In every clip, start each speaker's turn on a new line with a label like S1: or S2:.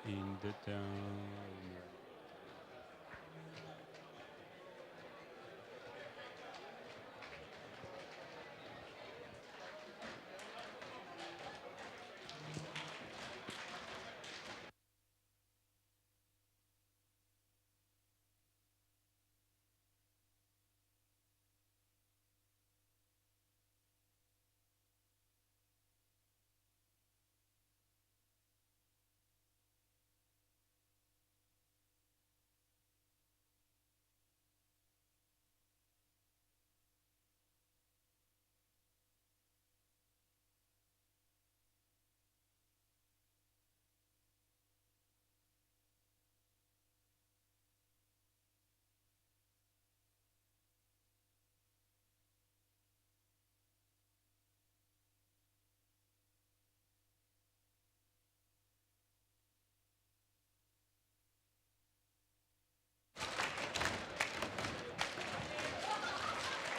S1: in the town.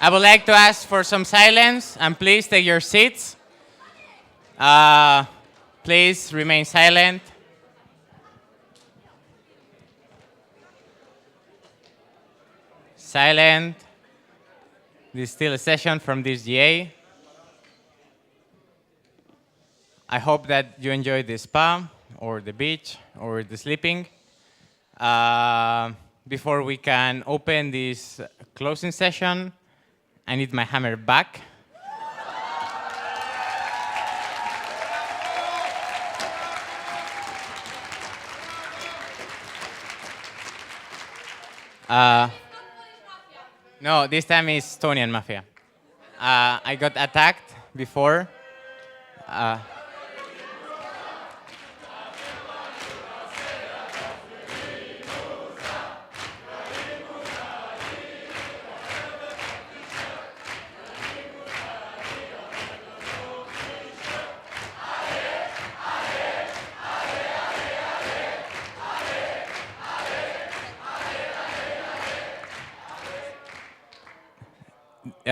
S2: I would like to ask for some silence and please take your seats. Uh, please remain silent. Silent. This is still a session from this GA. I hope that you enjoyed the spa or the beach or the sleeping. Before we can open this closing session, I need my hammer back. No, this time is Estonian Mafia. I got attacked before.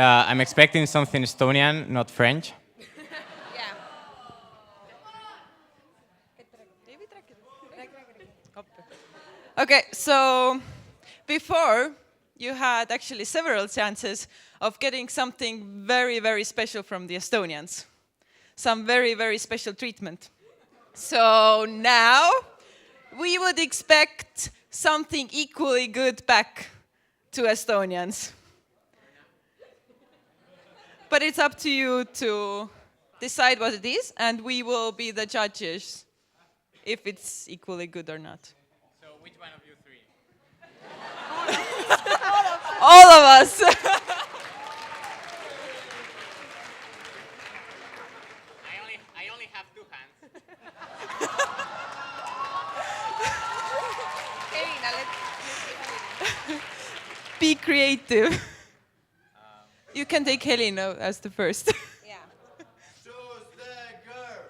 S2: I'm expecting something Estonian, not French.
S3: Okay, so before you had actually several chances of getting something very, very special from the Estonians. Some very, very special treatment. So now we would expect something equally good back to Estonians. But it's up to you to decide what it is, and we will be the judges if it's equally good or not.
S2: So which one of you three?
S3: All of us.
S2: I only have two hands.
S3: Be creative. You can take Helena as the first.
S4: Yeah.
S5: Choose the girl.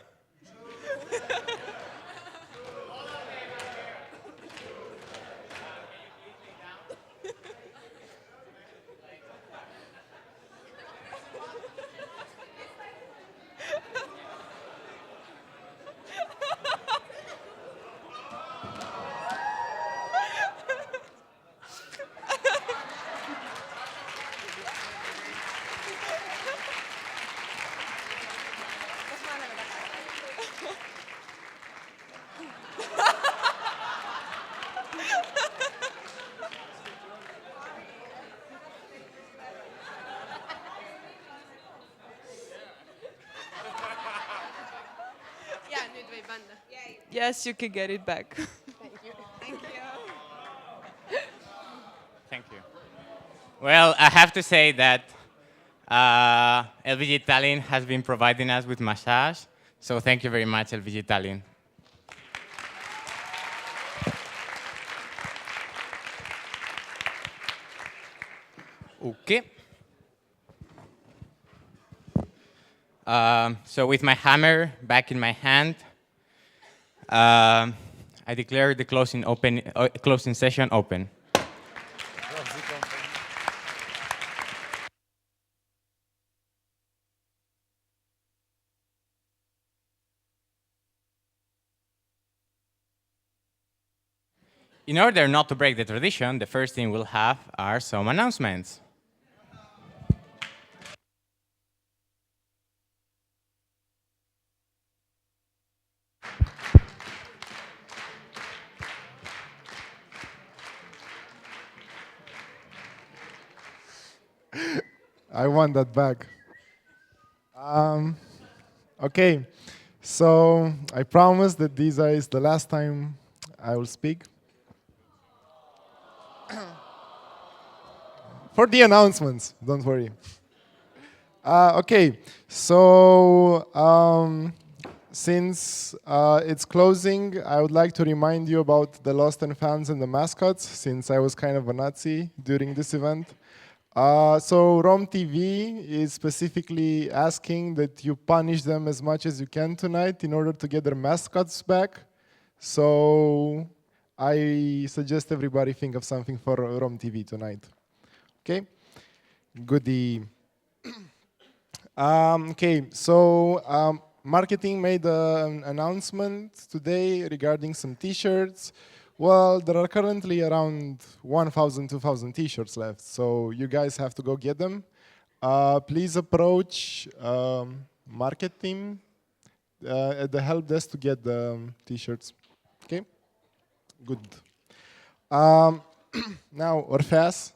S4: Ja, nüüd võib anda.
S3: Yes, you can get it back.
S4: Thank you. Thank you.
S2: Thank you. Well, I have to say that LVG Tallinn has been providing us with massage. So thank you very much, LVG Tallinn. Okay. So with my hammer back in my hand, I declare the closing session open. In order not to break the tradition, the first thing we'll have are some announcements.
S1: I want that back. Okay, so I promise that this is the last time I will speak. For the announcements, don't worry. Okay, so since it's closing, I would like to remind you about the Lost and Fans and the mascots, since I was kind of a Nazi during this event. So Rom TV is specifically asking that you punish them as much as you can tonight in order to get their mascots back. So I suggest everybody think of something for Rom TV tonight. Okay? Goodie. Okay, so marketing made an announcement today regarding some t-shirts. Well, there are currently around 1,000, 2,000 t-shirts left, so you guys have to go get them. Please approach marketing at the help desk to get the t-shirts. Okay? Good. Now, Orpheus,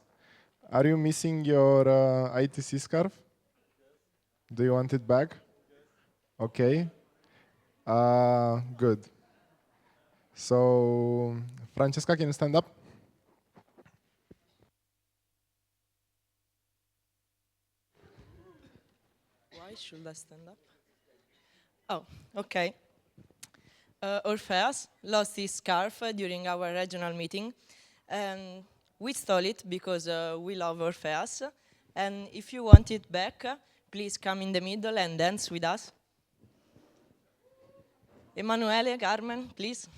S1: are you missing your ITC scarf? Do you want it back? Okay. Good. So, Francesca, can you stand up?
S6: Why should I stand up? Oh, okay. Orpheus lost his scarf during our regional meeting, and we stole it because we love Orpheus. And if you want it back, please come in the middle and dance with us. Emanuele, Carmen, please.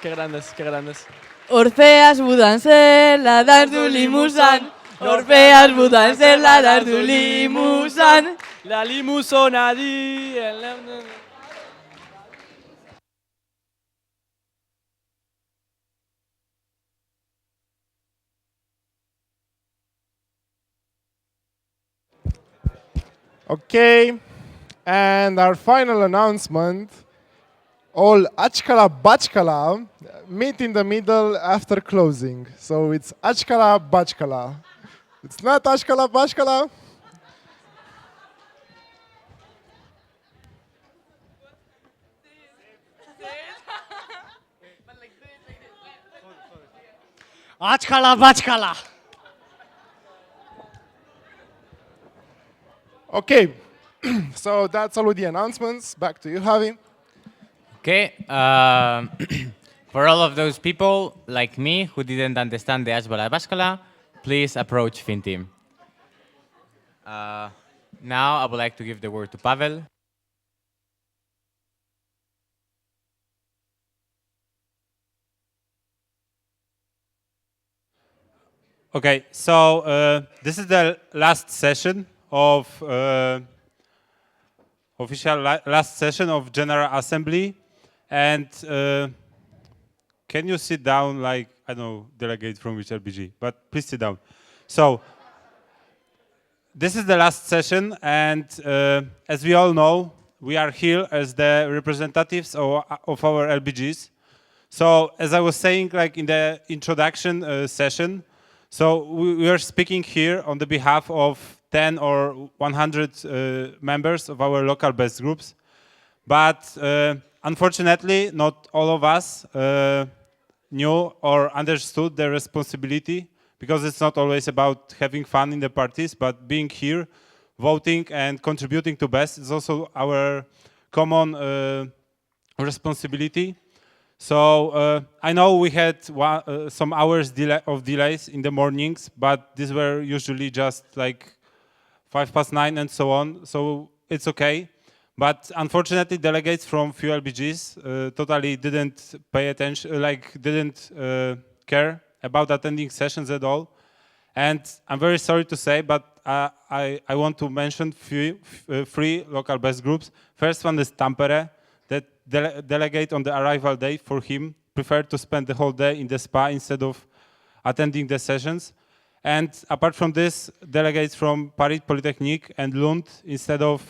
S7: Qué grandes, qué grandes.
S6: Orfeas budan ser la dardu limusan. Orfeas budan ser la dardu limusan.
S7: La limusona di...
S1: Okay, and our final announcement. All Achkala Bachkala meet in the middle after closing. So it's Achkala Bachkala. It's not Achkala Bachkala.
S7: Achkala bachkala.
S1: Okay, so that's all with the announcements. Back to you, Javi.
S2: Okay. For all of those people like me who didn't understand the Ashbala Bashkala, please approach FinTeam. Now I would like to give the word to Pavel.
S8: Okay, so this is the last session of last session of General Assembly, and can you sit down, like, I don't know, delegate from which LBG, but please sit down. So this is the last session, and as we all know, we are here as the representatives of our LBGs. So as I was saying, like in the introduction session, so we are speaking here on the behalf of 10 or 100 members of our local best groups. But unfortunately, not all of us knew or understood their responsibility, because it's not always about having fun in the parties, but being here, voting and contributing to best is also our common responsibility. So I know we had some hours of delays in the mornings, but these were usually just like 9:05 and so on. So it's okay. But unfortunately, delegates from few LBGs totally didn't pay attention, like didn't care about attending sessions at all. And I'm very sorry to say, but I want to mention three local best groups. First one is Tampere. That delegate on the arrival day for him preferred to spend the whole day in the spa instead of attending the sessions. And apart from this, delegates from Paris Polytechnique and Lund, instead of,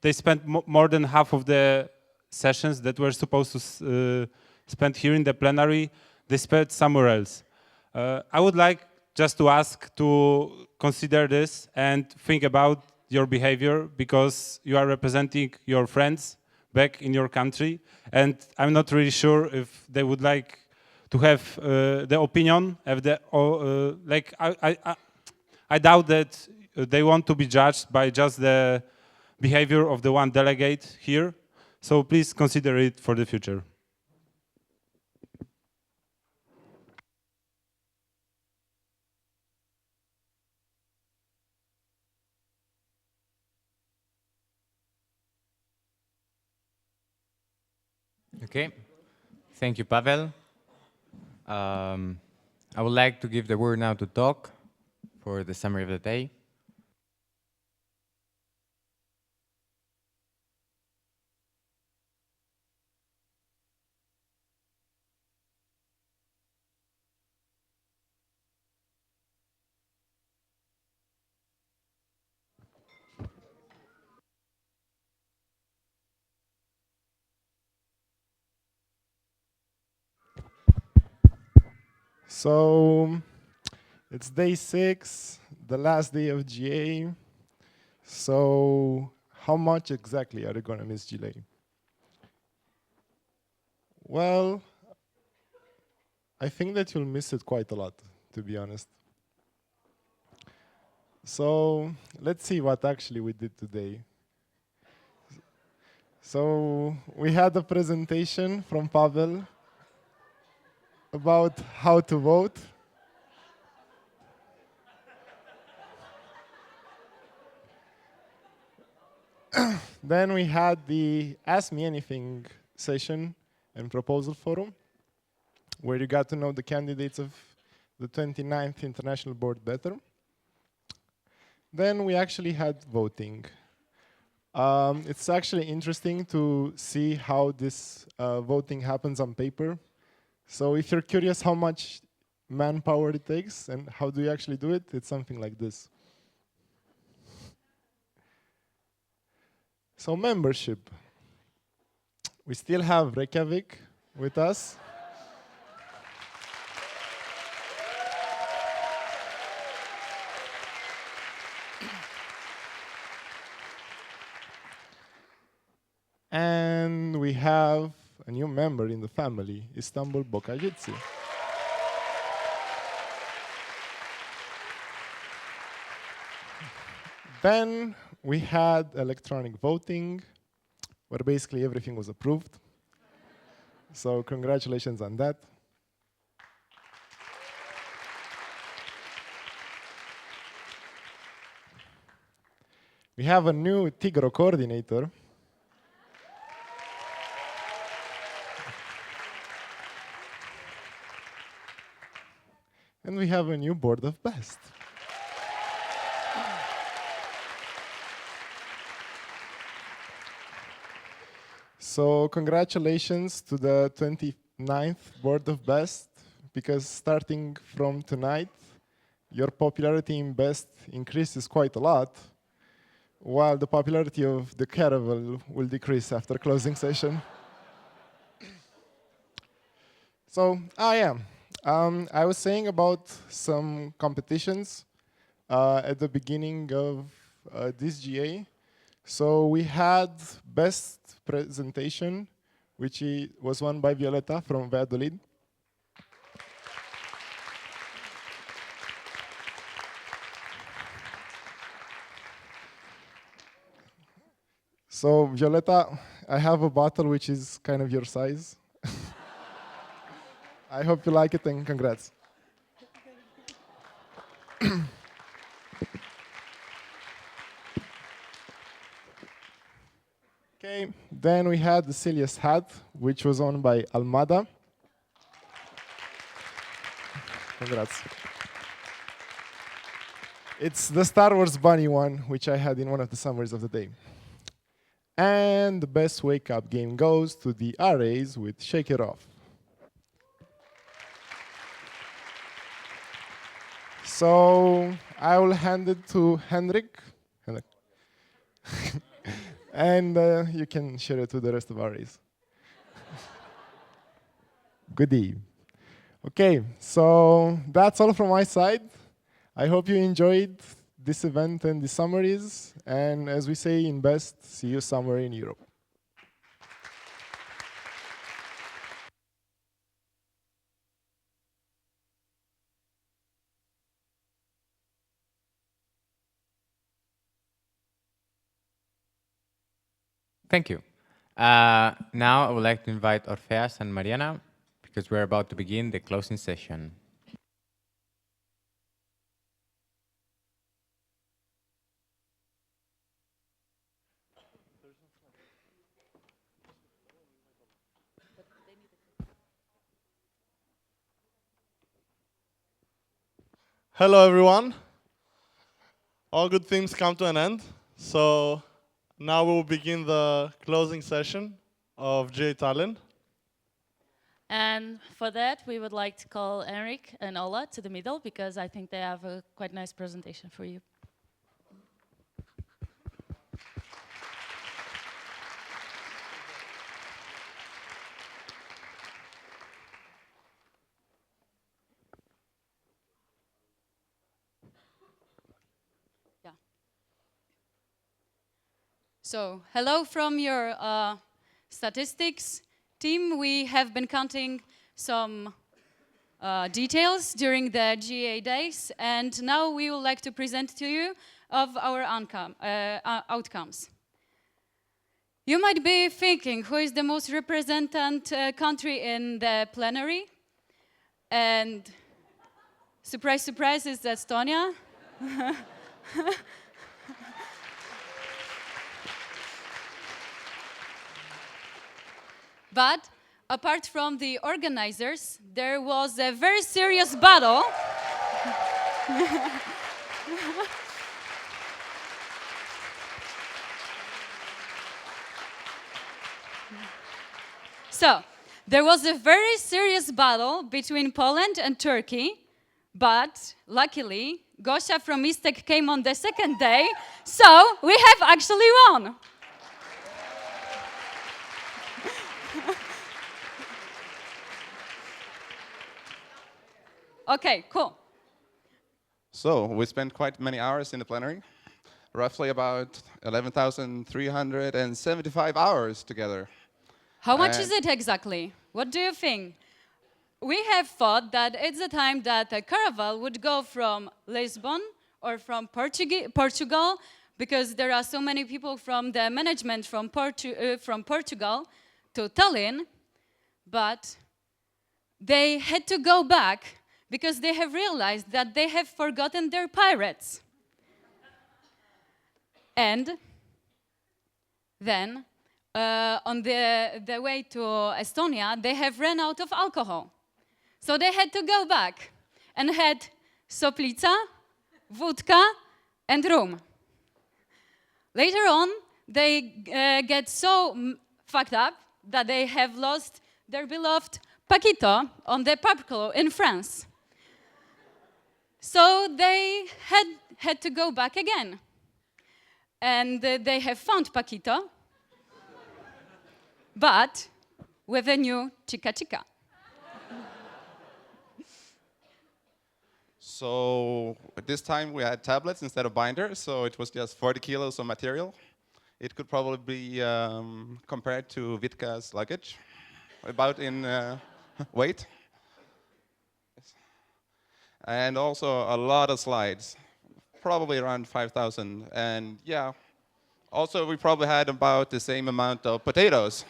S8: they spent more than half of the sessions that were supposed to spend here in the plenary, they spent somewhere else. I would like just to ask to consider this and think about your behavior, because you are representing your friends back in your country, and I'm not really sure if they would like to have the opinion of the like I doubt that they want to be judged by just the behavior of the one delegate here. So please consider it for the future.
S2: Okay. Thank you, Pavel. I would like to give the word now to Talk for the summary of the day.
S1: So it's day 6, the last day of GA. So how much exactly are you going to miss GA? Well, I think that you'll miss it quite a lot, to be honest. So let's see what actually we did today. So we had a presentation from Pavel about how to vote. Then we had the Ask Me Anything session and proposal forum, where you got to know the candidates of the 29th International Board better. Then we actually had voting. It's actually interesting to see how this voting happens on paper. So if you're curious how much manpower it takes and how do you actually do it, it's something like this. So membership. We still have Reykjavik with us. And we have a new member in the family, Istanbul Bokajitsi. Then we had electronic voting, where basically everything was approved. So congratulations on that. We have a new Tigro coordinator. And we have a new board of best. So congratulations to the 29th board of best, because starting from tonight, your popularity in best increases quite a lot, while the popularity of the caravel will decrease after closing session. So, I was saying about some competitions at the beginning of this GA. So we had best presentation, which was won by Violeta from Valladolid. So Violeta, I have a bottle which is kind of your size. I hope you like it and congrats. Okay, then we had the silliest hat, which was owned by Almada. Congrats. It's the Star Wars bunny one, which I had in one of the summaries of the day. And the best wake-up game goes to the RAs with Shake It Off. So I will hand it to Henrik. And you can share it with the rest of our race. Good eve. Okay, so that's all from my side. I hope you enjoyed this event and the summaries. And as we say in Best, see you somewhere in Europe.
S2: Thank you. Now I would like to invite Orpheas and Mariana, because we're about to begin the closing session.
S9: Hello, everyone. All good things come to an end. So now we will begin the closing session of GA Tallinn.
S10: And for that, we would like to call Henrik and Ola to the middle, because I think they have a quite nice presentation for you. So, hello from your statistics team. We have been counting some details during the GA days, and now we would like to present to you of our outcomes. You might be thinking, who is the most represented country in the plenary? And surprise, surprise, it's Estonia. But apart from the organizers, there was a very serious battle. So, there was a very serious battle between Poland and Turkey, but luckily, Gosia from Istek came on the second day, so we have actually won. Okay, cool.
S11: So we spent quite many hours in the plenary, roughly about 11,375 hours together.
S10: How much is it exactly? What do you think? We have thought that it's the time that a caravel would go from Lisbon or from Portugal, because there are so many people from the management from Portugal to Tallinn, but they had to go back because they have realized that they have forgotten their pirates. And then, on the way to Estonia, they have run out of alcohol. So they had to go back and had soplica, vodka, and rum. Later on, they get so fucked up that they have lost their beloved Paquito on the pub crawl in France. So they had to go back again. And they have found Paquito, but with a new chica chica.
S11: So at this time we had tablets instead of binders, so it was just 40 kilos of material. It could probably be compared to Vitka's luggage, about in weight. And also a lot of slides, probably around 5,000. And yeah, also we probably had about the same amount of potatoes.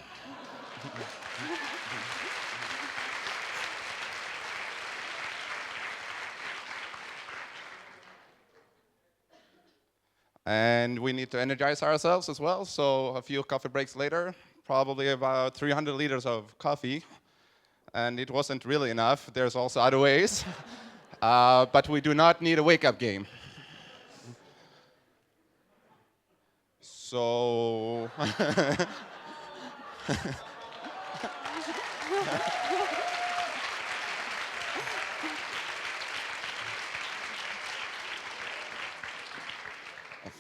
S11: And we need to energize ourselves as well, so a few coffee breaks later, probably about 300 liters of coffee. And it wasn't really enough, there's also other ways. But we do not need a wake-up game. So...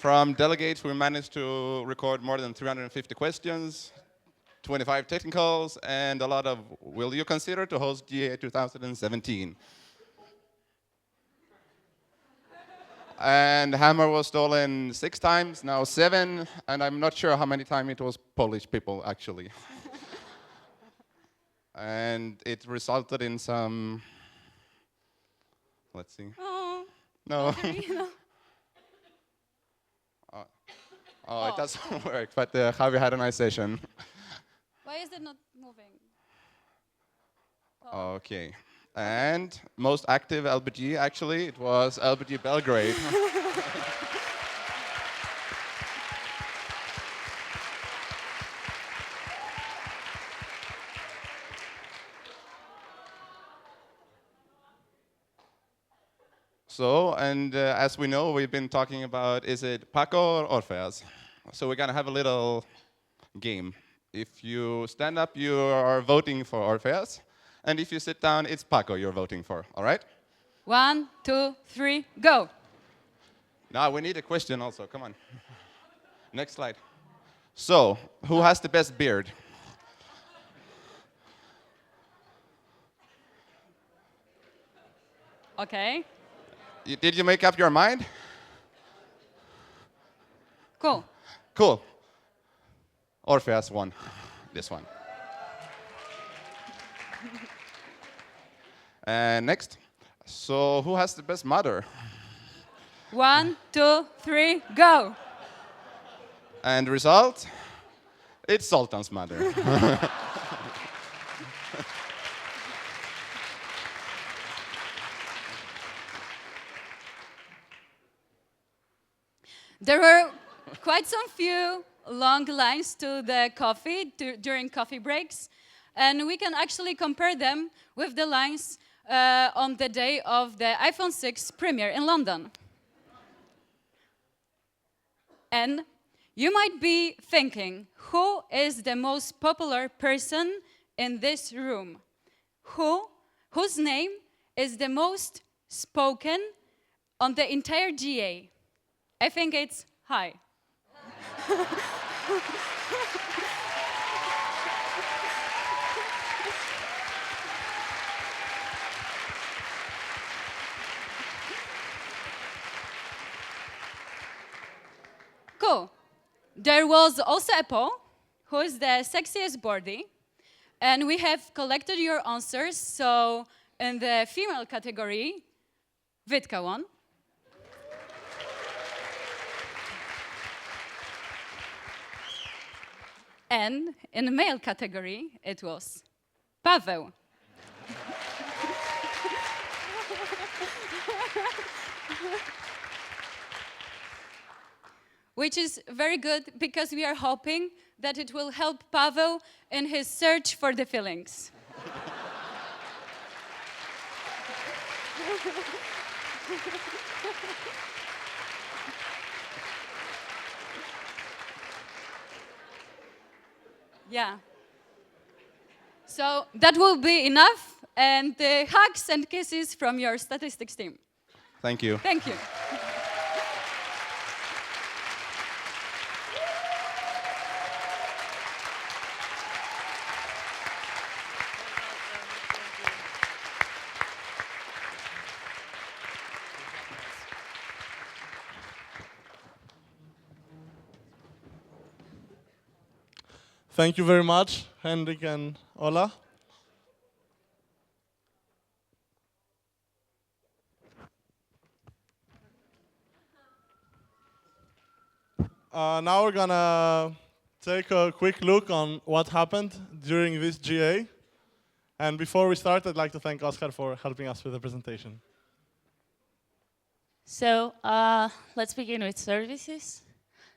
S11: From delegates, we managed to record more than 350 questions, 25 technicals, and a lot of will you consider to host GA 2017? And hammer was stolen 6 times, now 7, and I'm not sure how many times it was Polish people, actually. And it resulted in some, let's see.
S10: Oh,
S11: No.
S10: Oh,
S11: it doesn't work, but Javi had a nice session.
S10: why is it not moving?
S11: Okay. And most active LBG, actually, it was LBG Belgrade. So, and as we know, we've been talking about, is it Paco or Orpheus? So we're gonna have a little game. If you stand up, you are voting for Orpheus. And if you sit down, it's Paco you're voting for, all right?
S10: 1, 2, 3, go.
S11: Now we need a question also, come on. Next slide. So, who has the best beard?
S10: Okay,
S11: Did you make up your mind?
S10: cool.
S11: Cool. Orpheus won this one. And next. So, who has the best mother?
S10: 1, 2, 3, go.
S11: And result? It's Sultan's mother.
S10: There were quite some few long lines to the coffee during coffee breaks, and we can actually compare them with the lines on the day of the iPhone 6 premiere in London. And you might be thinking, who is the most popular person in this room? Whose name is the most spoken on the entire GA? I think it's hi. Cool. There was also a poll, who is the sexiest body? And we have collected your answers. So in the female category, Vitka won. And in the male category, it was Paweł. Which is very good because we are hoping that it will help Paweł in his search for the feelings. Yeah. So that will be enough, and hugs and kisses from your statistics team.
S11: Thank you.
S10: Thank you.
S9: Thank you very much, Henrik and Ola. Now we're gonna take a quick look on what happened during this GA. And before we start, I'd like to thank Oscar for helping us with the presentation.
S12: So let's begin with services.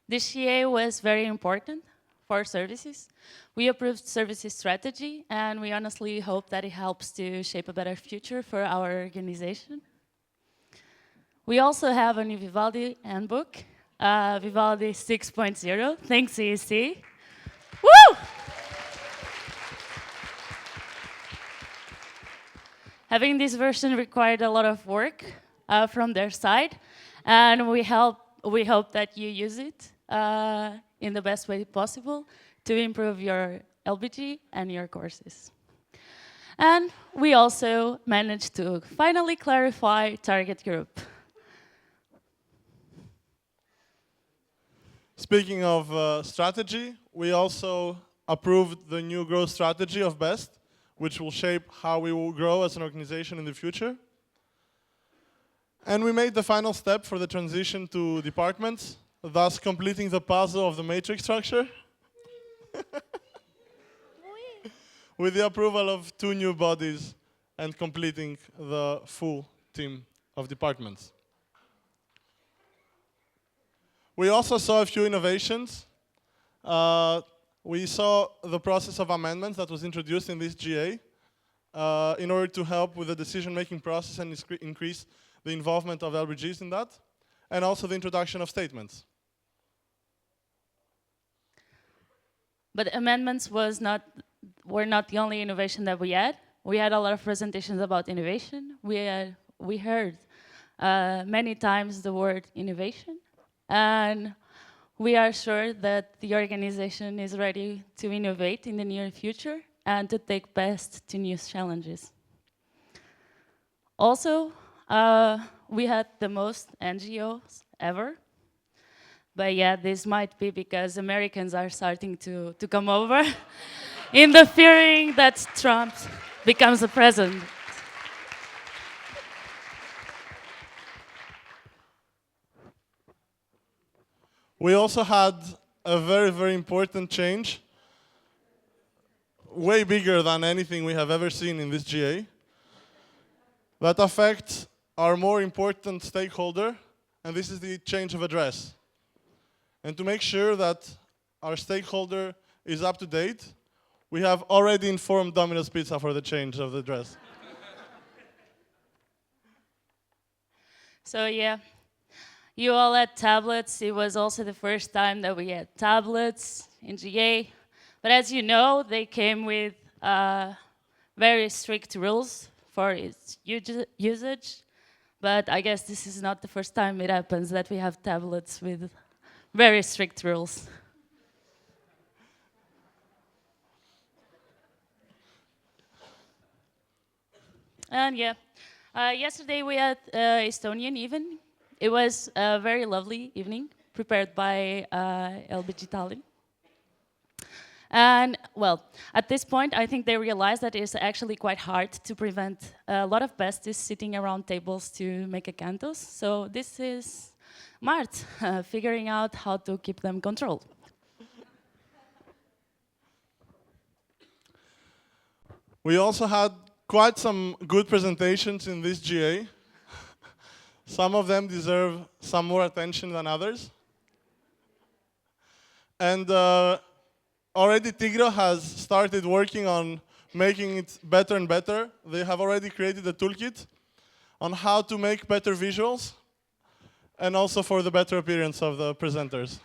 S12: This GA was very important for services. We approved services strategy, and we honestly hope that it helps to shape a better future for our organization. We also have a new Vivaldi handbook, Vivaldi 6.0. Thanks, CEC. Woo! Having this version required a lot of work from their side, and we hope that you use it in the best way possible to improve your LBG and your courses. And we also managed to finally clarify target group.
S9: Speaking of strategy, we also approved the new growth strategy of BEST, which will shape how we will grow as an organization in the future. And we made the final step for the transition to departments, thus completing the puzzle of the matrix structure. With the approval of 2 new bodies and completing the full team of departments. We also saw a few innovations. We saw the process of amendments that was introduced in this GA in order to help with the decision-making process and increase the involvement of LBGs in that, and also the introduction of statements.
S12: But amendments were not the only innovation that we had. We had a lot of presentations about innovation. We heard many times the word innovation, and we are sure that the organization is ready to innovate in the near future and to take BEST to new challenges. Also, we had the most NGOs ever. But yeah, this might be because Americans are starting to come over in the fearing that Trump becomes the president.
S9: We also had a very, very important change, way bigger than anything we have ever seen in this GA, that affects our more important stakeholder, and this is the change of address. And to make sure that our stakeholder is up to date, We have already informed Domino's Pizza for the change of the dress.
S12: So yeah, you all had tablets. It was also the first time that we had tablets in GA. But as you know, they came with very strict rules for its usage. But I guess this is not the first time it happens that we have tablets with very strict rules. And yeah, yesterday we had Estonian even. It was a very lovely evening prepared by LBG Tallinn. And well, at this point, I think they realized that it's actually quite hard to prevent a lot of besties sitting around tables to make a cantos. So this is Mart figuring out how to keep them controlled.
S9: We also had quite some good presentations in this GA. Some of them deserve some more attention than others. And already Tigro has started working on making it better and better. They have already created a toolkit on how to make better visuals and also for the better appearance of the presenters.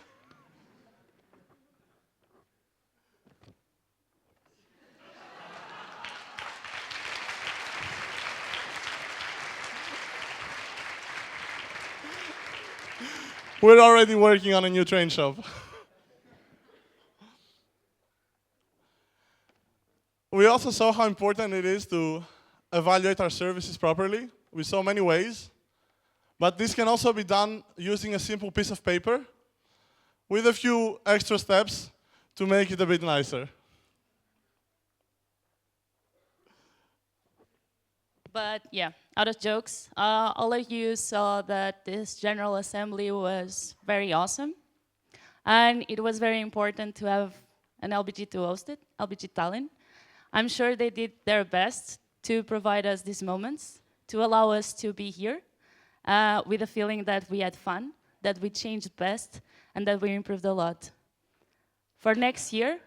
S9: We're already working on a new train shop. We also saw how important it is to evaluate our services properly with so many ways. But this can also be done using a simple piece of paper with a few extra steps to make it a bit nicer.
S12: But yeah, out of jokes, all of you saw that this General Assembly was very awesome. And it was very important to have an LBG to host it, LBG Tallinn. I'm sure they did their best to provide us these moments, to allow us to be here with a feeling that we had fun, that we changed best, and that we improved a lot. For next year,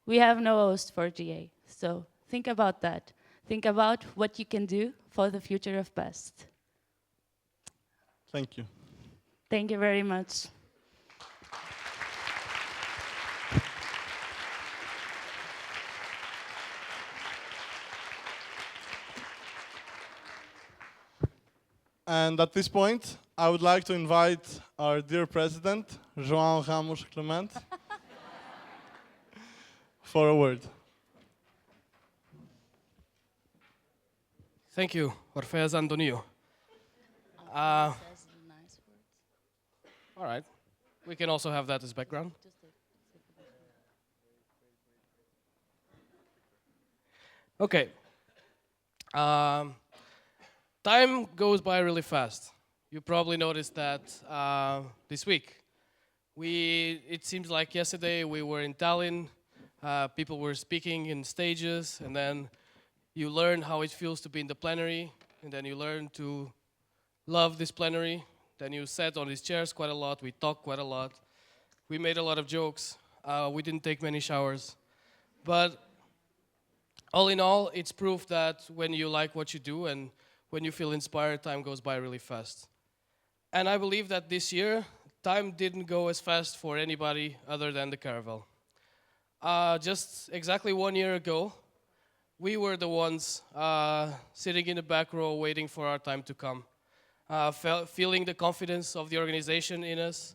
S12: we have no host for GA, so think about that. Think about what you can do for the future of Best.
S9: Thank you.
S12: Thank you very much.
S9: And at this point, I would like to invite our dear president, João Ramos Clement, for a word.
S13: Thank you, Orfeas Antonio. All right, we can also have that as background. Okay. Time goes by really fast. You probably noticed that this week. It seems like yesterday we were in Tallinn, people were speaking in stages, and then you learn how it feels to be in the plenary, and then you learn to love this plenary. Then you sat on these chairs quite a lot, we talked quite a lot, we made a lot of jokes, we didn't take many showers. But all in all, it's proof that when you like what you do and when you feel inspired, time goes by really fast. And I believe that this year, time didn't go as fast for anybody other than the Caravel. Just exactly 1 year ago, we were the ones sitting in the back row waiting for our time to come. Feeling the confidence of the organization in us.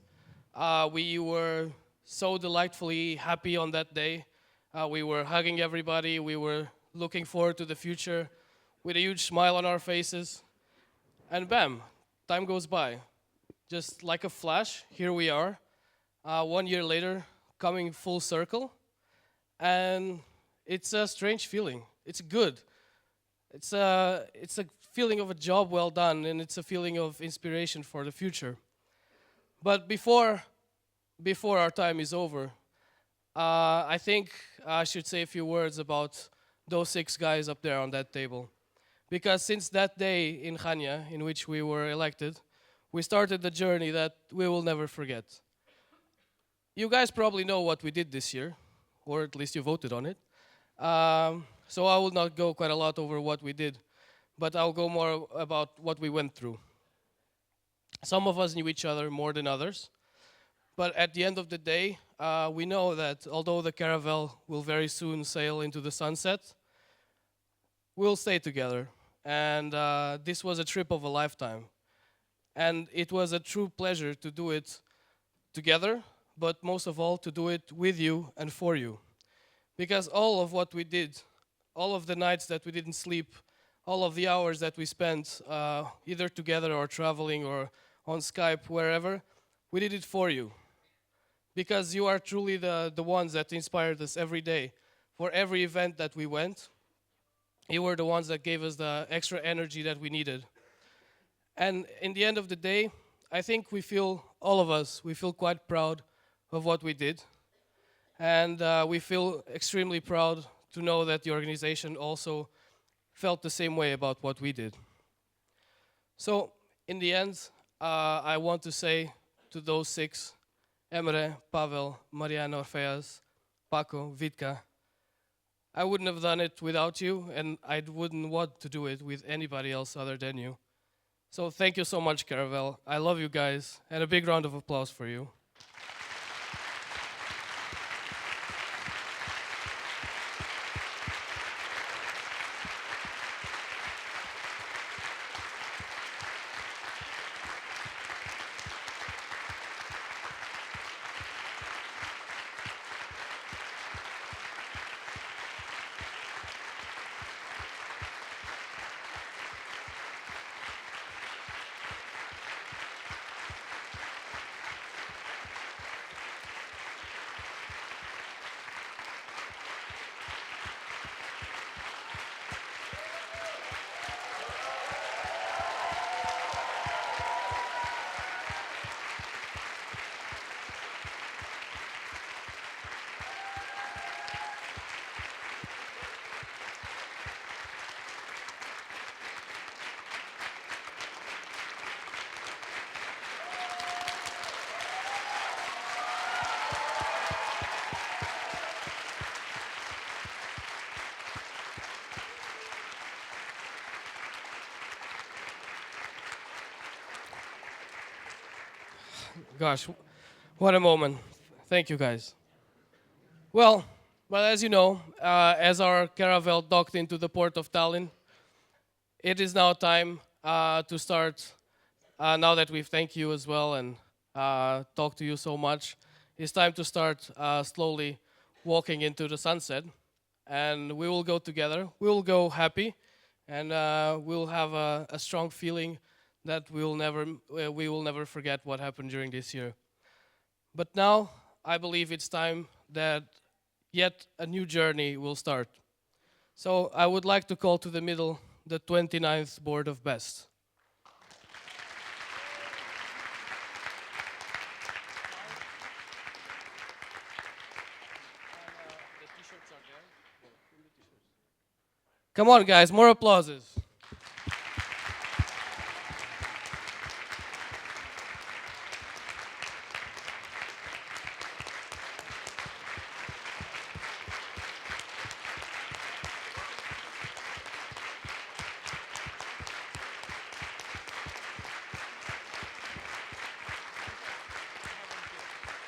S13: We were so delightfully happy on that day. We were hugging everybody. We were looking forward to the future with a huge smile on our faces. And bam, time goes by. Just like a flash, here we are, 1 year later, coming full circle. And it's a strange feeling. It's good. It's a feeling of a job well done, and it's a feeling of inspiration for the future. But before our time is over, I think I should say a few words about those 6 guys up there on that table. Because since that day in Chania, in which we were elected, we started the journey that we will never forget. You guys probably know what we did this year, or at least you voted on it. So I will not go quite a lot over what we did, but I'll go more about what we went through. Some of us knew each other more than others, but at the end of the day, we know that although the caravel will very soon sail into the sunset, we'll stay together. And this was a trip of a lifetime. And it was a true pleasure to do it together, but most of all to do it with you and for you. Because all of what we did, all of the nights that we didn't sleep, all of the hours that we spent either together or traveling or on Skype, wherever, we did it for you. Because you are truly the ones that inspired us every day. For every event that we went, you were the ones that gave us the extra energy that we needed. And in the end of the day, I think we feel, all of us, we feel quite proud of what we did. And we feel extremely proud to know that the organization also felt the same way about what we did. So, in the end, I want to say to those 6, Emre, Pavel, Mariana Orfeas, Paco, Vitka, I wouldn't have done it without you, and I wouldn't want to do it with anybody else other than you. So thank you so much, Caravel. I love you guys, and a big round of applause for you. Gosh, what a moment. Thank you, guys. Well, as you know, as our caravel docked into the port of Tallinn, it is now time to start, now that we've thanked you as well and talked to you so much, it's time to start slowly walking into the sunset. And we will go together, we will go happy, and we'll have a strong feeling that we will never forget what happened during this year. But now, I believe it's time that yet a new journey will start. So I would like to call to the middle the 29th Board of Best. Come on, guys, more applauses.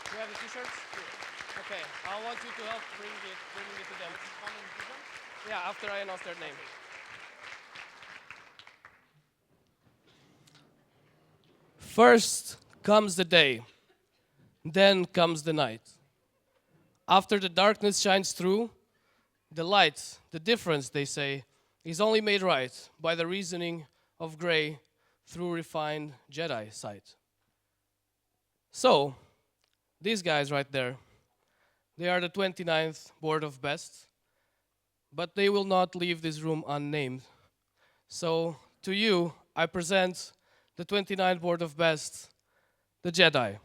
S13: Do you have the t-shirts? Okay, I want you to help bring it to them. Yeah, after I announce their name. First comes the day, then comes the night. After the darkness shines through, the light, the difference, they say, is only made right by the reasoning of gray through refined Jedi sight. So, these guys right there, they are the 29th Board of Best, but they will not leave this room unnamed. So, to you, I present the 29th Board of Best, the Jedi.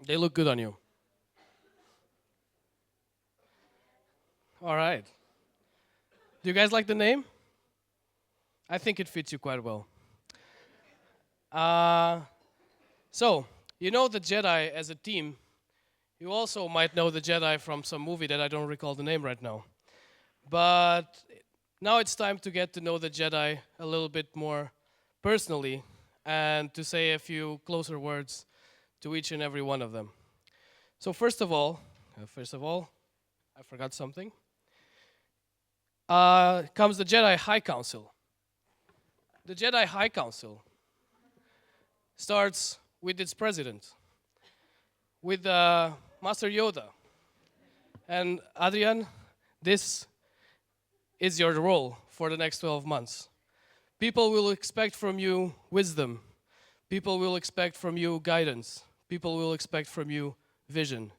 S13: They look good on you. All right. Do you guys like the name? I think it fits you quite well. So, you know the Jedi as a team. You also might know the Jedi from some movie that I don't recall the name right now. But now it's time to get to know the Jedi a little bit more personally and to say a few closer words to each and every one of them. So first of all, I forgot something. Comes the Jedi High Council. The Jedi High Council starts with its president, with Master Yoda. And Adrien, this is your role for the next 12 months. People will expect from you wisdom. People will expect from you guidance. People will expect from you vision.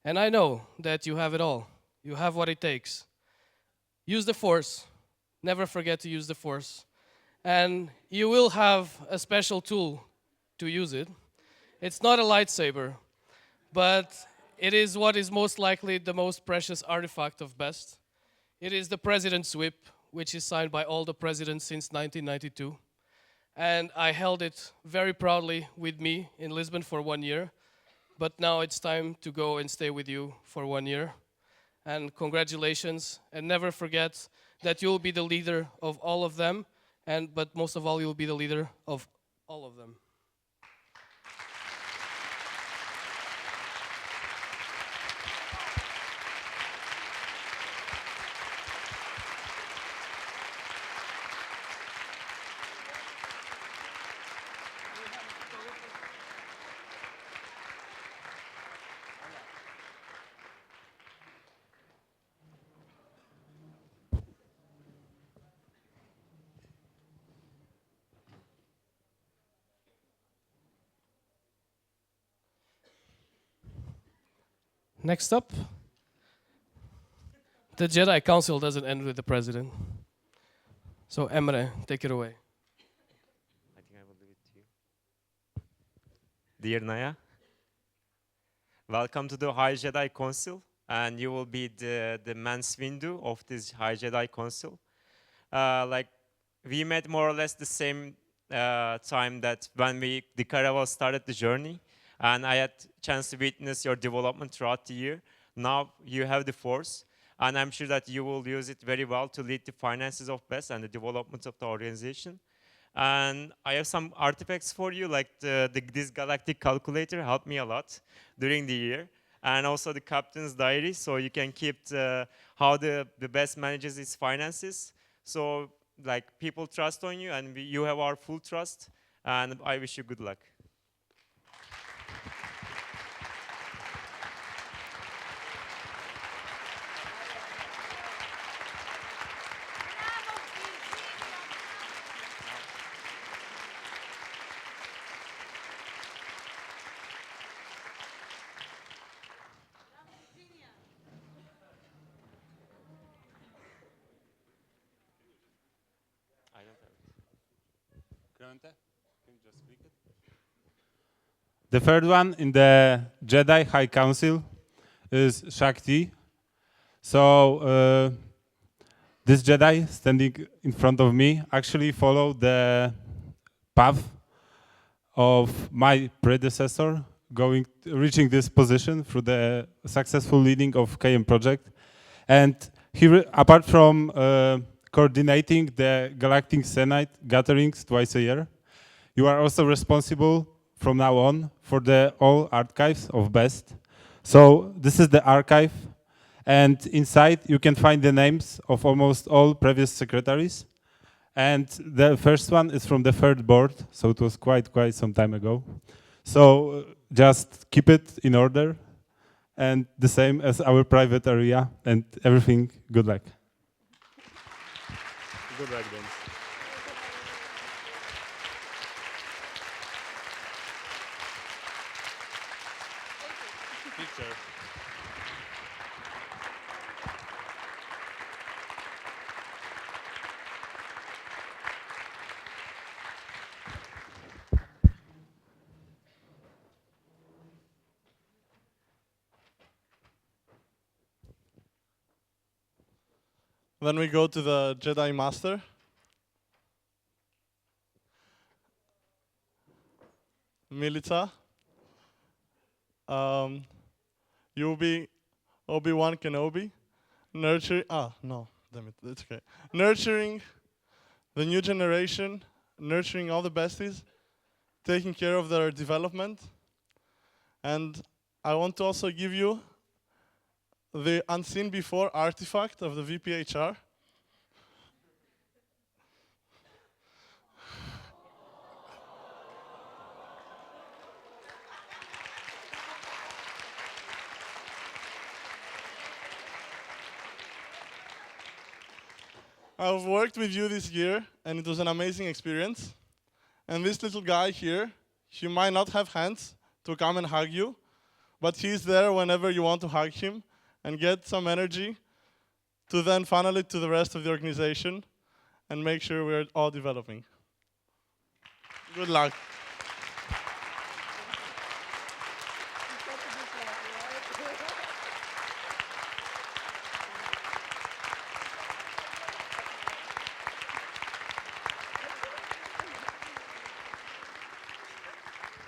S13: And I know that you have it all. You have what it takes. Use the Force. Never forget to use the Force. And you will have a special tool to use it. It's not a lightsaber, but it is what is most likely the most precious artifact of Best. It is the President's Whip, which is signed by all the presidents since 1992. And I held it very proudly with me in Lisbon for 1 year. But now it's time to go and stay with you for 1 year. And congratulations, and never forget that you'll be the leader of all of them, but most of all, you'll be the leader of all of them. Next up, the Jedi Council doesn't end with the president. So Emre, take it away.
S14: I think I will leave it to you. Dear Naya, welcome to the High Jedi Council, and you will be the Mance Windu of this High Jedi Council. We met more or less the same time that when the caravan started the journey, and I had chance to witness your development throughout the year. Now you have the Force, and I'm sure that you will use it very well to lead the finances of BEST and the development of the organization. And I have some artifacts for you, like this galactic calculator helped me a lot during the year, and also the captain's diary, so you can keep how the BEST manages its finances. So people trust on you, and you have our full trust, and I wish you good luck.
S8: The third one in the Jedi High Council is Shakti. So this Jedi standing in front of me actually followed the path of my predecessor, reaching this position through the successful leading of KM project. And apart from coordinating the Galactic Senate gatherings twice a year, you are also responsible from now on for all archives of BEST. So this is the archive, and inside you can find the names of almost all previous secretaries. And the first one is from the third board, so it was quite some time ago. So just keep it in order, and the same as our private area, and everything. Good luck. Good luck, Deniz. Picture.
S9: Then we go to the Jedi Master. Milica. You'll be Obi-Wan Kenobi. It's okay. Nurturing the new generation, nurturing all the besties, taking care of their development. And I want to also give you the unseen before artifact of the VPHR. I've worked with you this year, and it was an amazing experience. And this little guy here, he might not have hands to come and hug you, but he's there whenever you want to hug him and get some energy to then funnel it to the rest of the organization and make sure we're all developing. Good luck.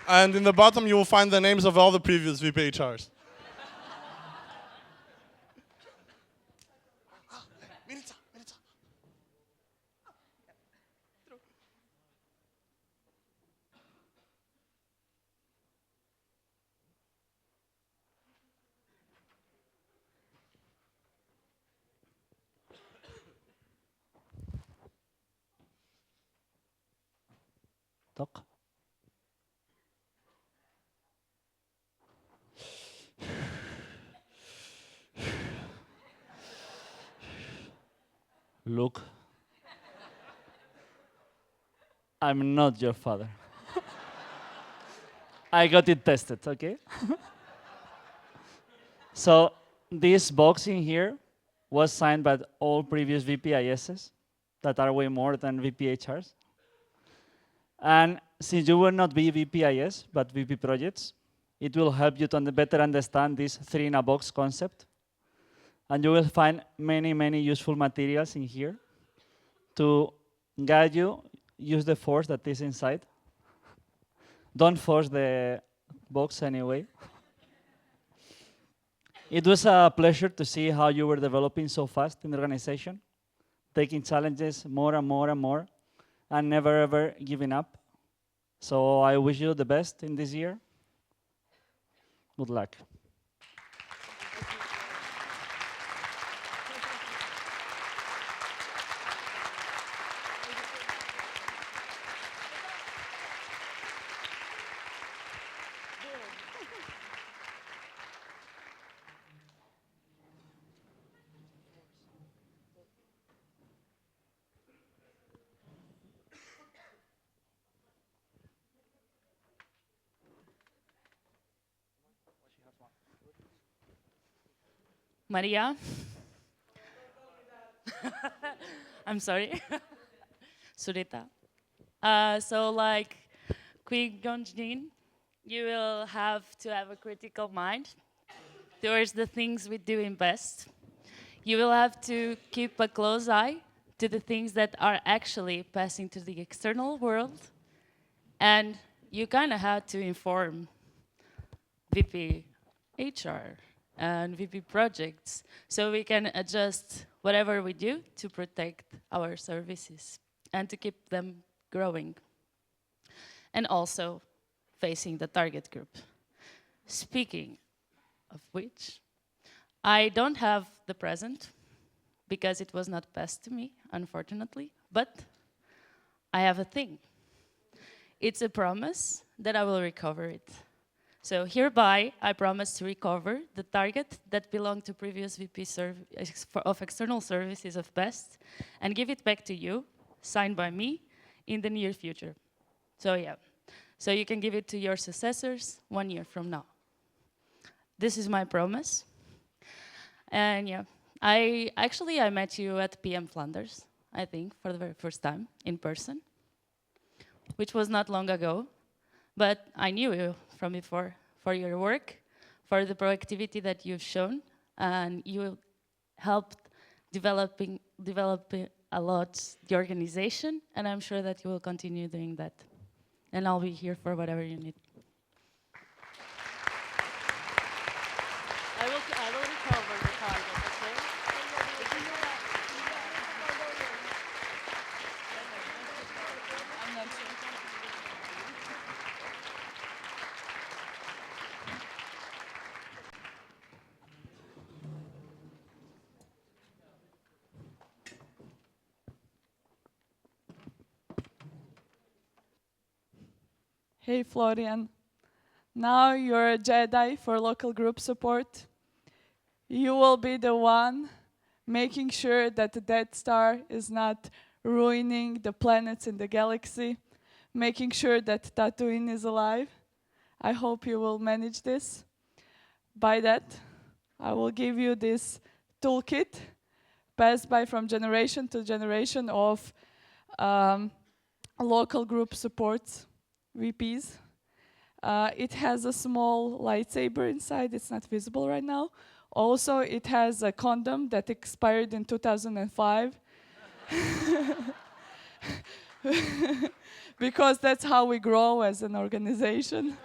S9: And in the bottom, you will find the names of all the previous VPHRs.
S15: Talk. Look, I'm not your father. I got it tested, okay? So this box in here was signed by all previous VPISs that are way more than VPHRs. And since you will not be VPIS, but VP projects, it will help you to better understand this three-in-a-box concept. And you will find many, many useful materials in here to guide you. Use the force that is inside. Don't force the box anyway. It was a pleasure to see how you were developing so fast in the organization, taking challenges more and more and more, and never ever giving up. So I wish you the best in this year. Good luck.
S12: Maria. I'm sorry. Surita. So like Qui Gonjin, you will have to have a critical mind towards the things we do in best. You will have to keep a close eye to the things that are actually passing to the external world. And you kind of have to inform VP HR and VP projects, so we can adjust whatever we do to protect our services and to keep them growing. And also facing the target group. Speaking of which, I don't have the present because it was not passed to me, unfortunately, but I have a thing. It's a promise that I will recover it. So hereby, I promise to recover the target that belonged to previous VP of external services of BEST and give it back to you, signed by me, in the near future. So yeah, so you can give it to your successors 1 year from now. This is my promise. And yeah, I met you at PM Flanders, I think, for the very first time in person, which was not long ago. But I knew you from before for your work, for the proactivity that you've shown, and you helped developing a lot the organization, and I'm sure that you will continue doing that. And I'll be here for whatever you need.
S6: I will recover the target, okay? I'm not sure.
S16: Hey Florian, now you're a Jedi for local group support. You will be the one making sure that the Death Star is not ruining the planets in the galaxy, making sure that Tatooine is alive. I hope you will manage this. By that, I will give you this toolkit passed by from generation to generation of local group supports. VPs. It has a small lightsaber inside. It's not visible right now. Also, it has a condom that expired in 2005. Because that's how we grow as an organization.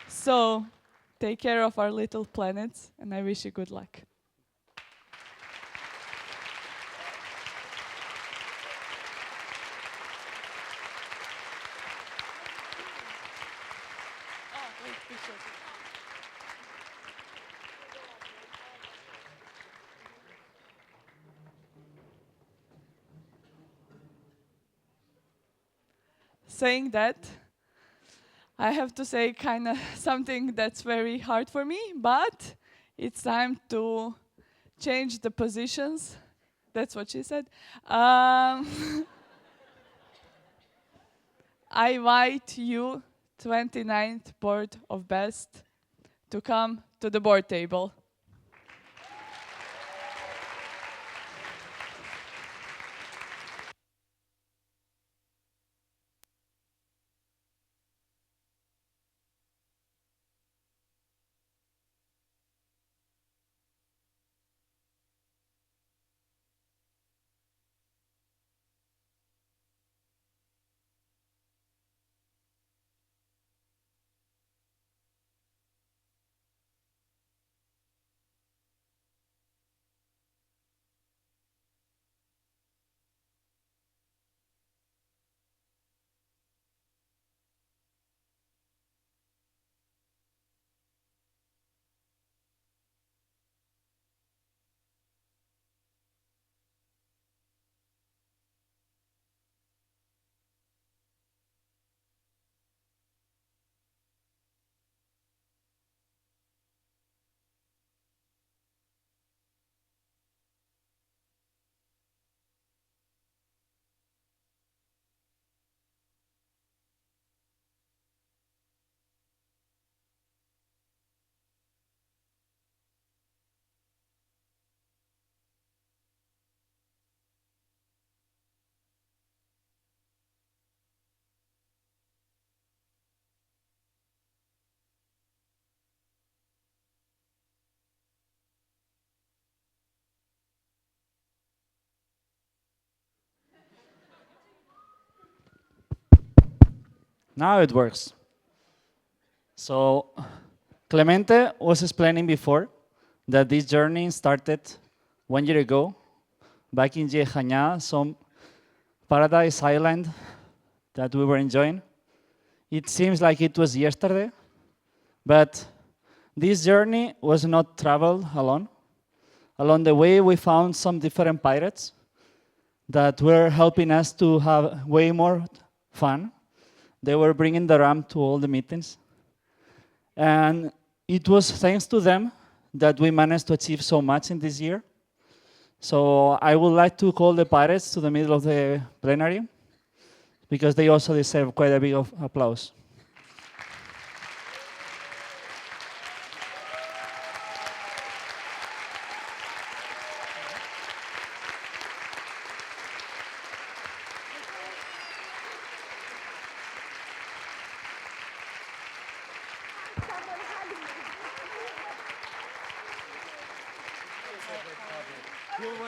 S16: So, take care of our little planets, and I wish you good luck. Saying that, I have to say kind of something that's very hard for me, but it's time to change the positions. That's what she said. I invite you, 29th Board of Best, to come to the board table.
S15: Now it works. So Clemente was explaining before that this journey started 1 year ago, back in GA'16, some paradise island that we were enjoying. It seems like it was yesterday, but this journey was not traveled alone. Along the way, we found some different pirates that were helping us to have way more fun. They were bringing the RAM to all the meetings. And it was thanks to them that we managed to achieve so much in this year. So I would like to call the pirates to the middle of the plenary, because they also deserve quite a bit of applause.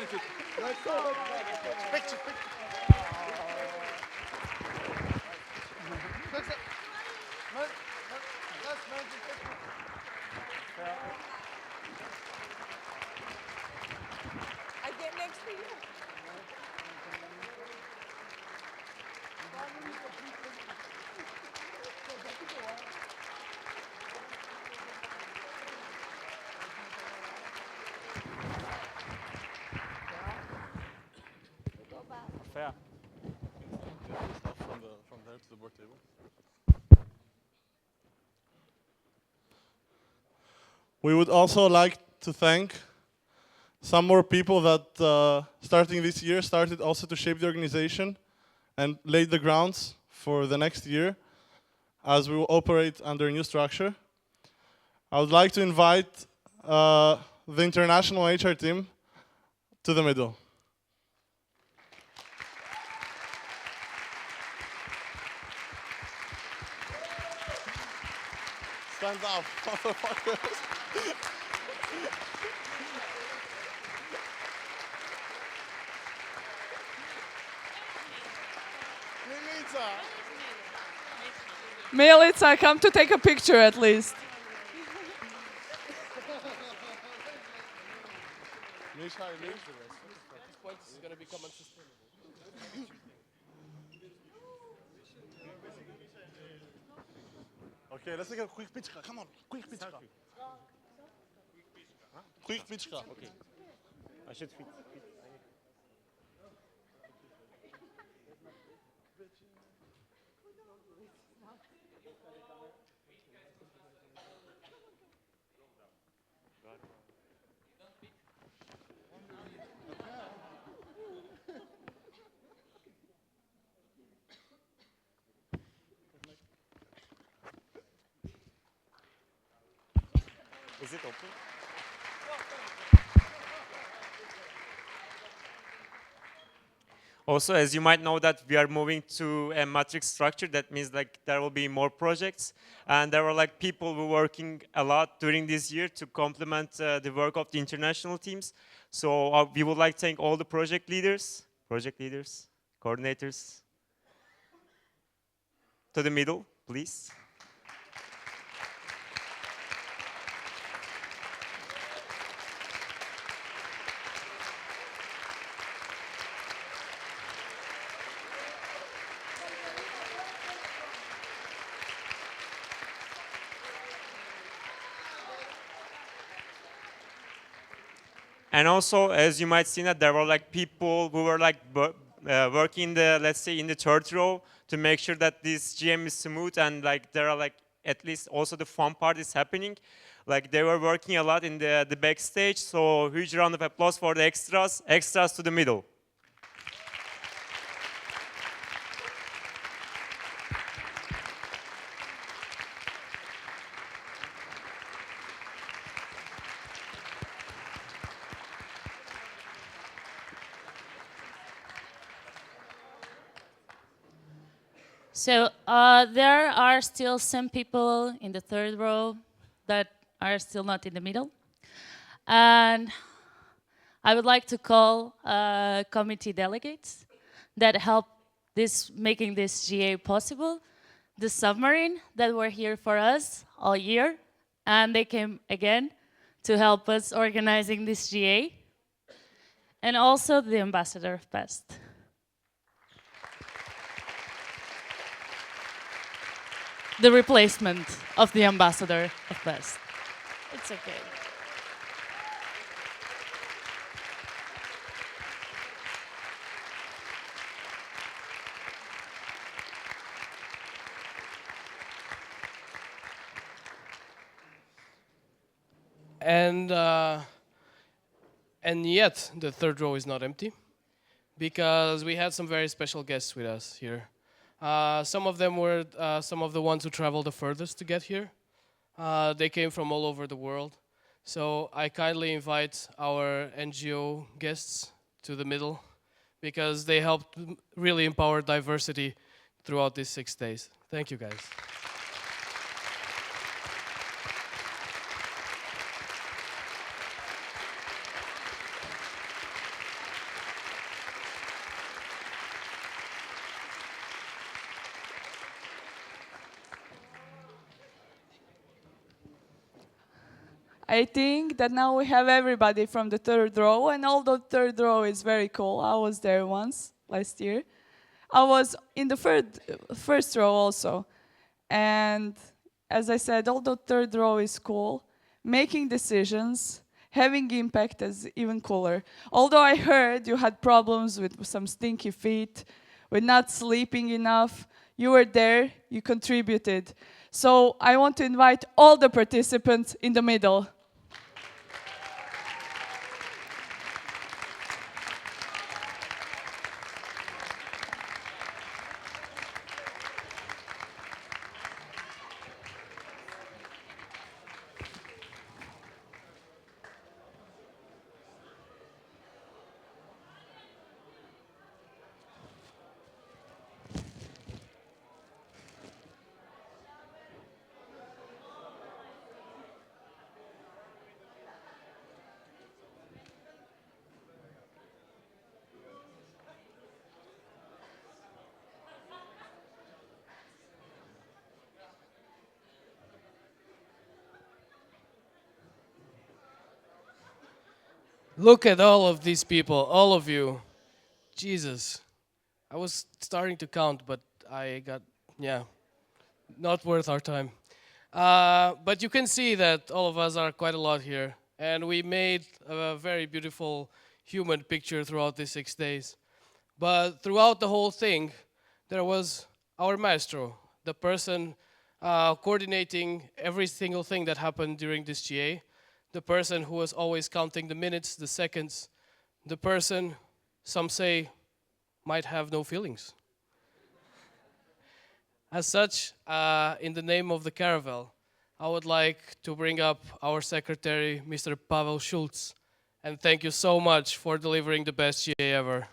S4: I get next to you.
S15: Fair.
S9: From there to the board table. We would also like to thank some more people that starting this year started also to shape the organization and laid the grounds for the next year as we will operate under a new structure. I would like to invite the international HR team to the middle. Stand up, motherfuckers.
S16: Milica, come to take a picture at least.
S13: This point is going to become unsustainable.
S9: Okay, let's take a quick picture. Come on, quick picture. Quick picture.
S14: Okay. I should fit. Is it open? Also, as you might know that we are moving to a matrix structure, that means like there will be more projects. And there were like people who were working a lot during this year to complement the work of the international teams. So we would like to thank all the project leaders, coordinators. To the middle, please. And also, as you might see that there were like people who were like working the, let's say, in the third row to make sure that this GM is smooth and like there are like at least also the fun part is happening. Like they were working a lot in the backstage. So huge round of applause for the extras to the middle.
S12: So there are still some people in the third row that are still not in the middle. And I would like to call committee delegates that helped making this GA possible. The submarine that were here for us all year, and they came again to help us organizing this GA. And also the ambassador of BEST. The replacement of the ambassador of BEST. It's okay.
S13: And yet the third row is not empty, because we had some very special guests with us here. Some of them were some of the ones who traveled the furthest to get here. They came from all over the world. So I kindly invite our NGO guests to the middle, because they helped really empower diversity throughout these 6 days. Thank you, guys.
S16: I think that now we have everybody from the third row, and although third row is very cool, I was there once, last year. I was in the first row also. And as I said, although third row is cool, making decisions, having impact is even cooler. Although I heard you had problems with some stinky feet, with not sleeping enough, you were there, you contributed. So I want to invite all the participants in the middle.
S13: Look at all of these people, all of you. Jesus. I was starting to count, but I got, not worth our time. But you can see that all of us are quite a lot here. And we made a very beautiful human picture throughout these 6 days. But throughout the whole thing, there was our maestro, the person coordinating every single thing that happened during this GA. The person who was always counting the minutes, the seconds, the person, some say, might have no feelings. As such, in the name of the Caravel, I would like to bring up our secretary, Mr. Pavel Schulz, and thank you so much for delivering the best GA ever.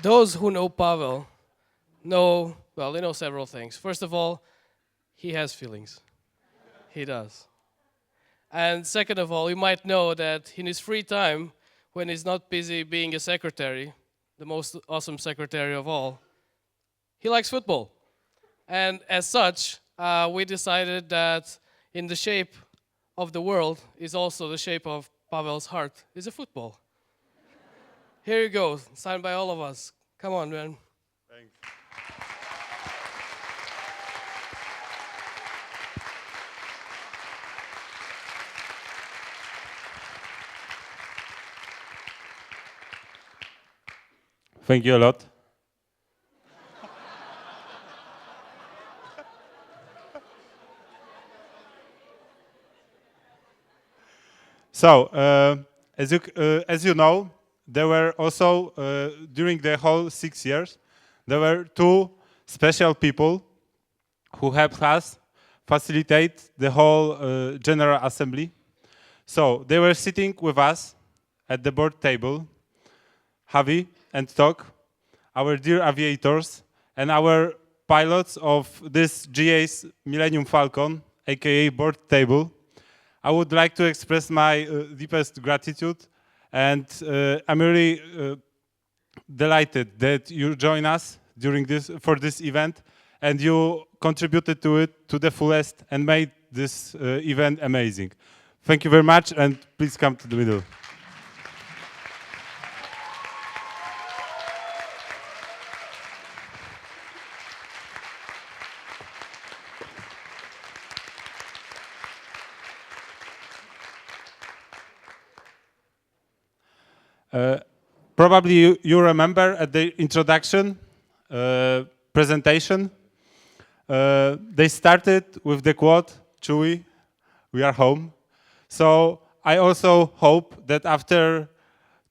S13: Those who know Pavel know, well, they know several things. First of all, he has feelings. He does. And second of all, you might know that in his free time, when he's not busy being a secretary, the most awesome secretary of all, he likes football. And as such, we decided that in the shape of the world is also the shape of Pavel's heart, is a football. Here you go, signed by all of us. Come on, man.
S8: Thanks. Thank you a lot. So, as you know, there were also, during the whole 6 years, there were two special people who helped us facilitate the whole General Assembly. So they were sitting with us at the board table, Javi and Tok, our dear aviators, and our pilots of this GA's Millennium Falcon, aka board table. I would like to express my deepest gratitude. And I'm really delighted that you join us for this event, and you contributed to it to the fullest and made this event amazing. Thank you very much, and please come to the middle. Probably you remember at the introduction presentation, they started with the quote, "Chewy, we are home." So I also hope that after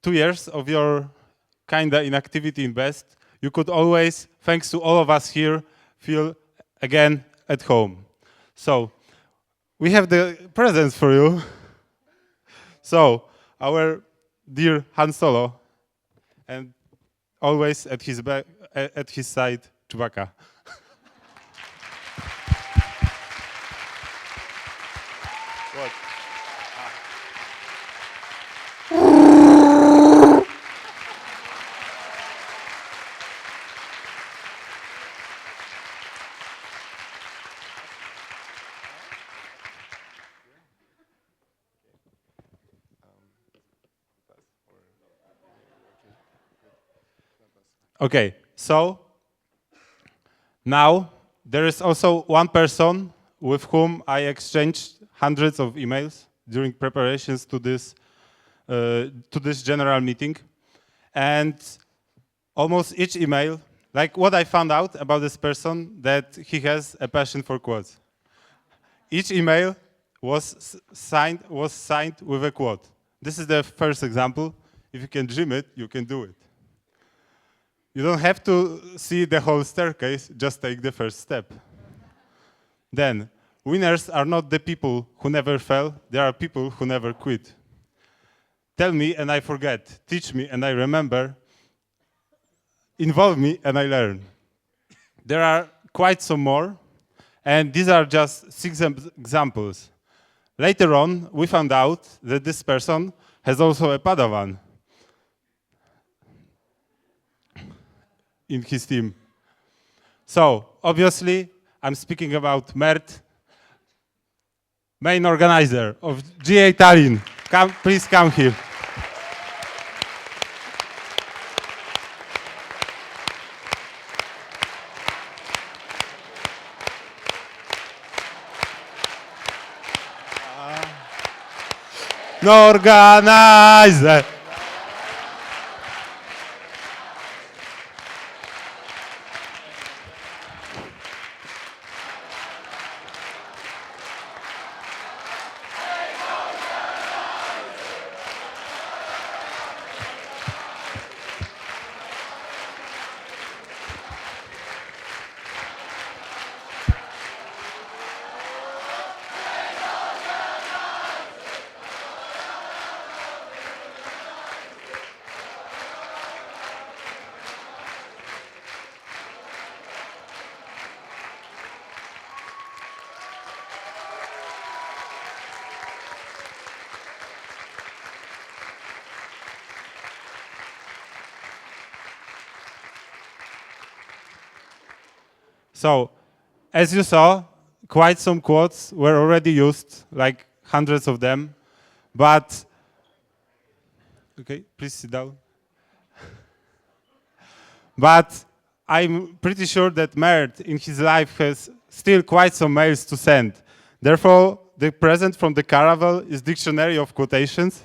S8: 2 years of your kinda inactivity in BEST, you could always, thanks to all of us here, feel again at home. So we have the presents for you. So our dear Han Solo, and always at his side, Chewbacca.
S11: What?
S8: Okay, so now there is also one person with whom I exchanged hundreds of emails during preparations to this general meeting, and almost each email, like what I found out about this person, that he has a passion for quotes. Each email was signed with a quote. This is the first example. If you can dream it, you can do it. You don't have to see the whole staircase, just take the first step. Then, winners are not the people who never fail, they are people who never quit. Tell me and I forget, teach me and I remember, involve me and I learn. There are quite some more, and these are just 6 examples. Later on, we found out that this person has also a Padawan in his team. So, obviously, I'm speaking about Mert, main organizer of GA Tallinn. Please come here. No organizer. So, as you saw, quite some quotes were already used, like hundreds of them. But, okay, please sit down. But I'm pretty sure that Mert in his life has still quite some mails to send. Therefore, the present from the Caravel is Dictionary of Quotations.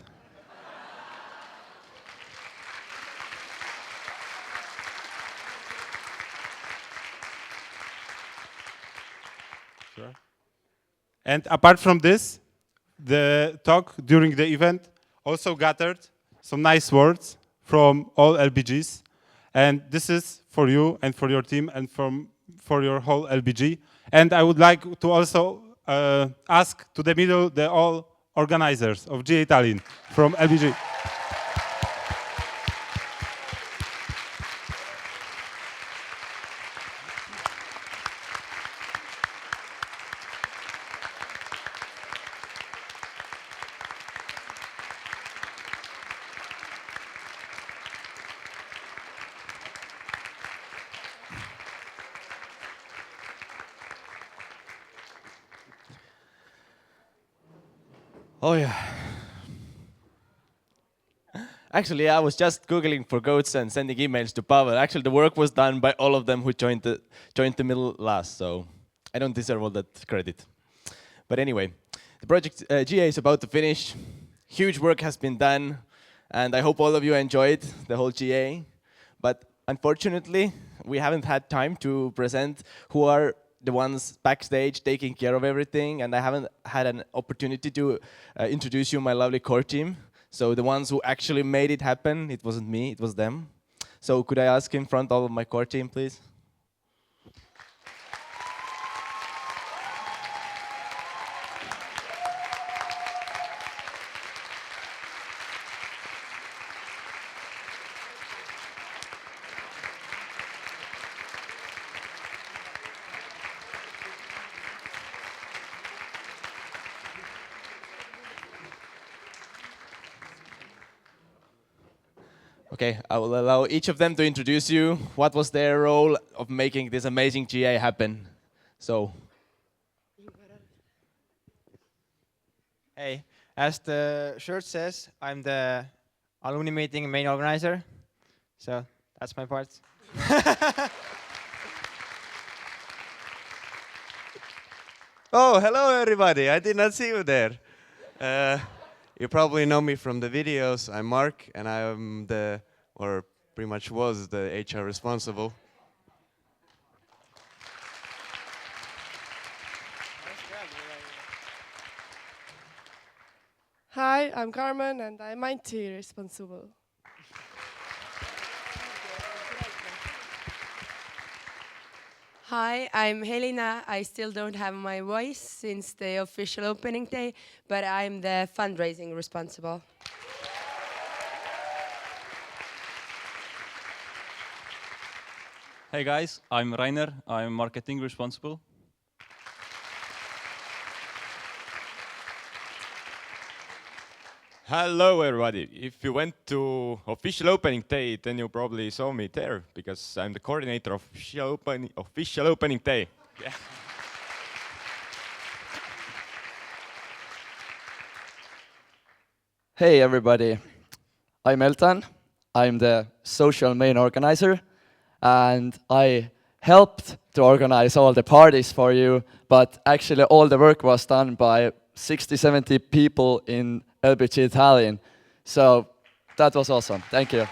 S8: Sure. And apart from this, the talk during the event also gathered some nice words from all LBGs. And this is for you and for your team and for your whole LBG. And I would like to also ask to the middle the all organizers of GA Tallinn from LBG.
S7: Oh yeah. Actually, I was just Googling for goats and sending emails to Pavel. Actually, the work was done by all of them who joined the middle last, so I don't deserve all that credit. But anyway, the project GA is about to finish. Huge work has been done, and I hope all of you enjoyed the whole GA. But unfortunately, we haven't had time to present who are the ones backstage taking care of everything, and I haven't had an opportunity to introduce you my lovely core team. So the ones who actually made it happen, it wasn't me, it was them. So could I ask in front all of my core team, please? Okay, I will allow each of them to introduce you. What was their role of making this amazing GA happen? So.
S17: Hey, as the shirt says, I'm the alumni meeting main organizer. So that's my part.
S18: Oh, hello everybody. I did not see you there. You probably know me from the videos. I'm Mark, and I am or pretty much was the HR responsible.
S19: Hi, I'm Carmen, and I'm IT responsible.
S20: Hi, I'm Helena. I still don't have my voice since the official opening day, but I'm the fundraising responsible.
S21: Hey guys, I'm Rainer. I'm marketing responsible.
S22: Hello everybody. If you went to official opening day, then you probably saw me there because I'm the coordinator of official opening day. Yeah.
S23: Hey everybody, I'm Elton. I'm the social main organizer, and I helped to organize all the parties for you, but actually all the work was done by 60, 70 people in LBG Tallinn. So that was awesome. Thank you.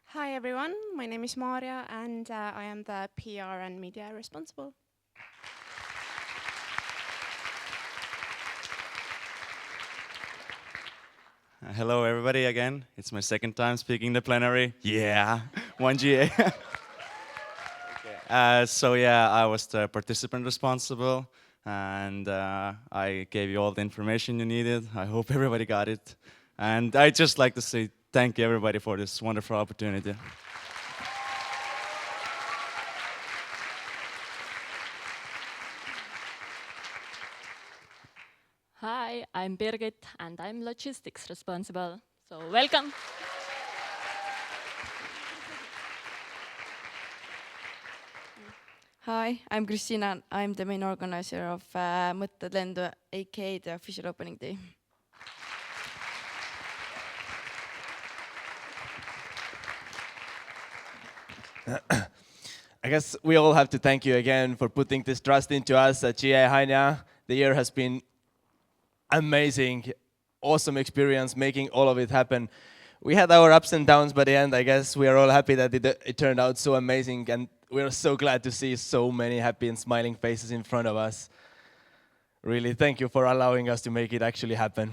S24: Hi everyone, my name is Maria, and I am the PR and media responsible.
S18: Hello everybody again. It's my second time speaking the plenary. Yeah, 1 GA. So yeah, I was the participant responsible, and I gave you all the information you needed. I hope everybody got it. And I'd just like to say thank you everybody for this wonderful opportunity.
S25: Hi, I'm Birgit, and I'm logistics responsible. So welcome.
S26: Hi, I'm Christina. I'm the main organizer of Mõtted lendu, aka the official opening day.
S7: I guess we all have to thank you again for putting this trust into us at GA Haanja. The year has been amazing, awesome experience, making all of it happen. We had our ups and downs, but in the end, I guess we are all happy that it turned out so amazing, and we're so glad to see so many happy and smiling faces in front of us. Really, thank you for allowing us to make it actually happen.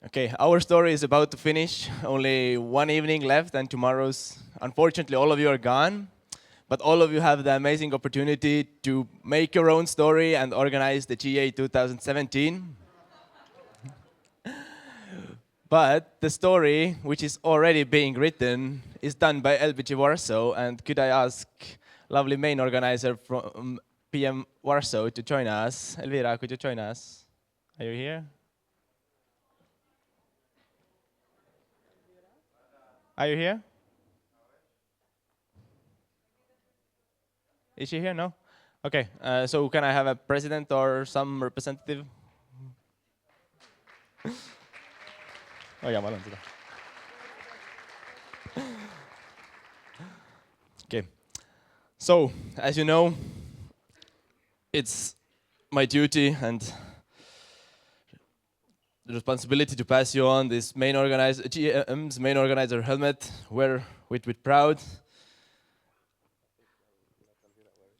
S7: Okay, our story is about to finish. Only one evening left, and tomorrow's, unfortunately, all of you are gone. But all of you have the amazing opportunity to make your own story and organize the GA 2017. But the story, which is already being written, is done by LBG Warsaw. And could I ask lovely main organizer from PM Warsaw to join us? Elvira, could you join us? Are you here? Are you here? Is she here? No? Okay, so can I have a president or some representative? Oh yeah, ma olen seda. Okay, so as you know, it's my duty and the responsibility to pass you on this GM's main organizer helmet. Wear it with proud.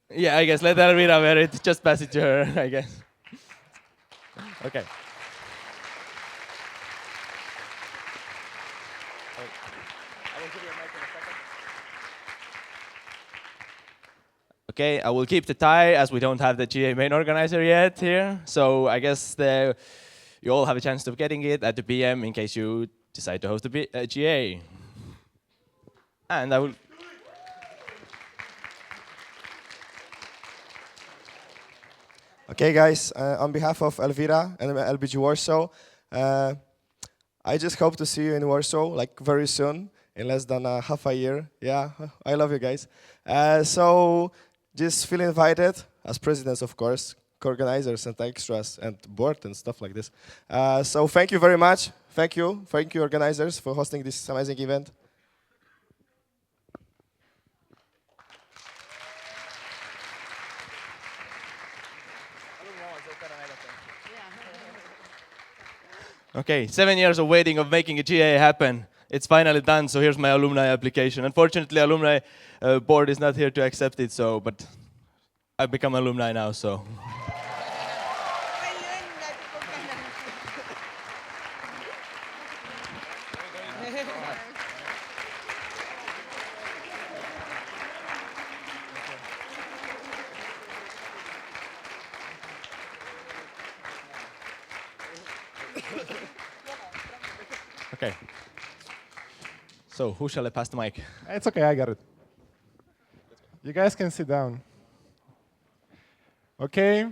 S7: Yeah, I guess let Elvira wear it. Just pass it to her, I guess. Okay. Okay, I will keep the tie as we don't have the GA main organizer yet here. So I guess you all have a chance of getting it at the PM in case you decide to host a GA. And I will.
S1: Okay, guys, on behalf of Elvira and LBG Warsaw, I just hope to see you in Warsaw like very soon, in less than half a year. Yeah, I love you guys. So just feel invited as presidents, of course, co-organizers and extras and board and stuff like this. So thank you very much. Thank you organizers for hosting this amazing event.
S7: Okay, 7 years of waiting of making a GA happen. It's finally done, so here's my alumni application. Unfortunately, alumni board is not here to accept it, so but I've become alumni now, so. Okay. So, who shall I pass the mic?
S2: It's okay, I got it. You guys can sit down. Okay,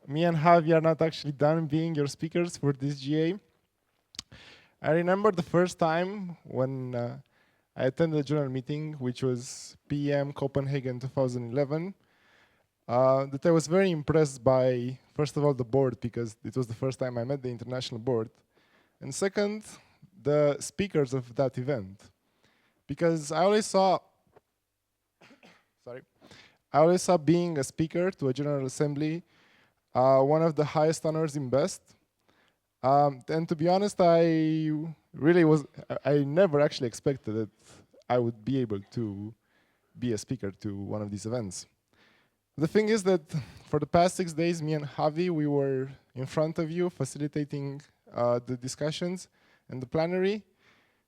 S2: me and Javi are not actually done being your speakers for this GA. I remember the first time when I attended the general meeting, which was PM Copenhagen 2011, that I was very impressed by, first of all, the board, because it was the first time I met the international board. And second, the speakers of that event. Because I always saw being a speaker to a General Assembly one of the highest honors in BEST. And to be honest, I never actually expected that I would be able to be a speaker to one of these events. The thing is that for the past 6 days, me and Javi, we were in front of you facilitating the discussions and the plenary.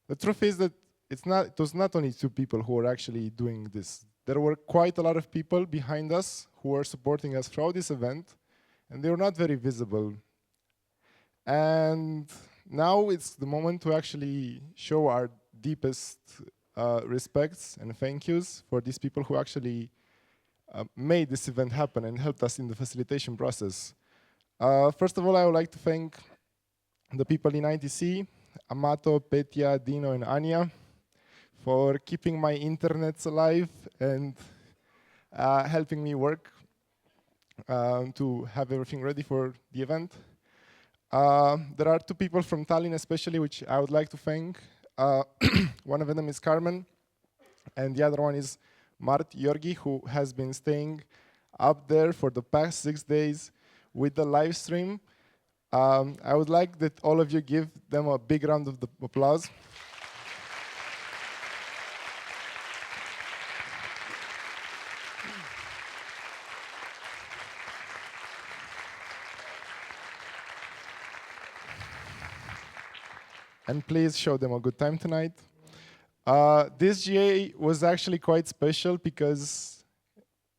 S2: The truth is that it was not only 2 people who were actually doing this. There were quite a lot of people behind us who were supporting us throughout this event, and they were not very visible. And now it's the moment to actually show our deepest respects and thank yous for these people who actually made this event happen and helped us in the facilitation process. First of all, I would like to thank the people in ITC, Amato, Petya, Dino, and Anya, for keeping my internets alive and helping me work to have everything ready for the event. There are 2 people from Tallinn especially, which I would like to thank. One of them is Carmen, and the other one is Mart Yorgi, who has been staying up there for the past 6 days with the live stream. I would like that all of you give them a big round of applause. And please show them a good time tonight. This GA was actually quite special because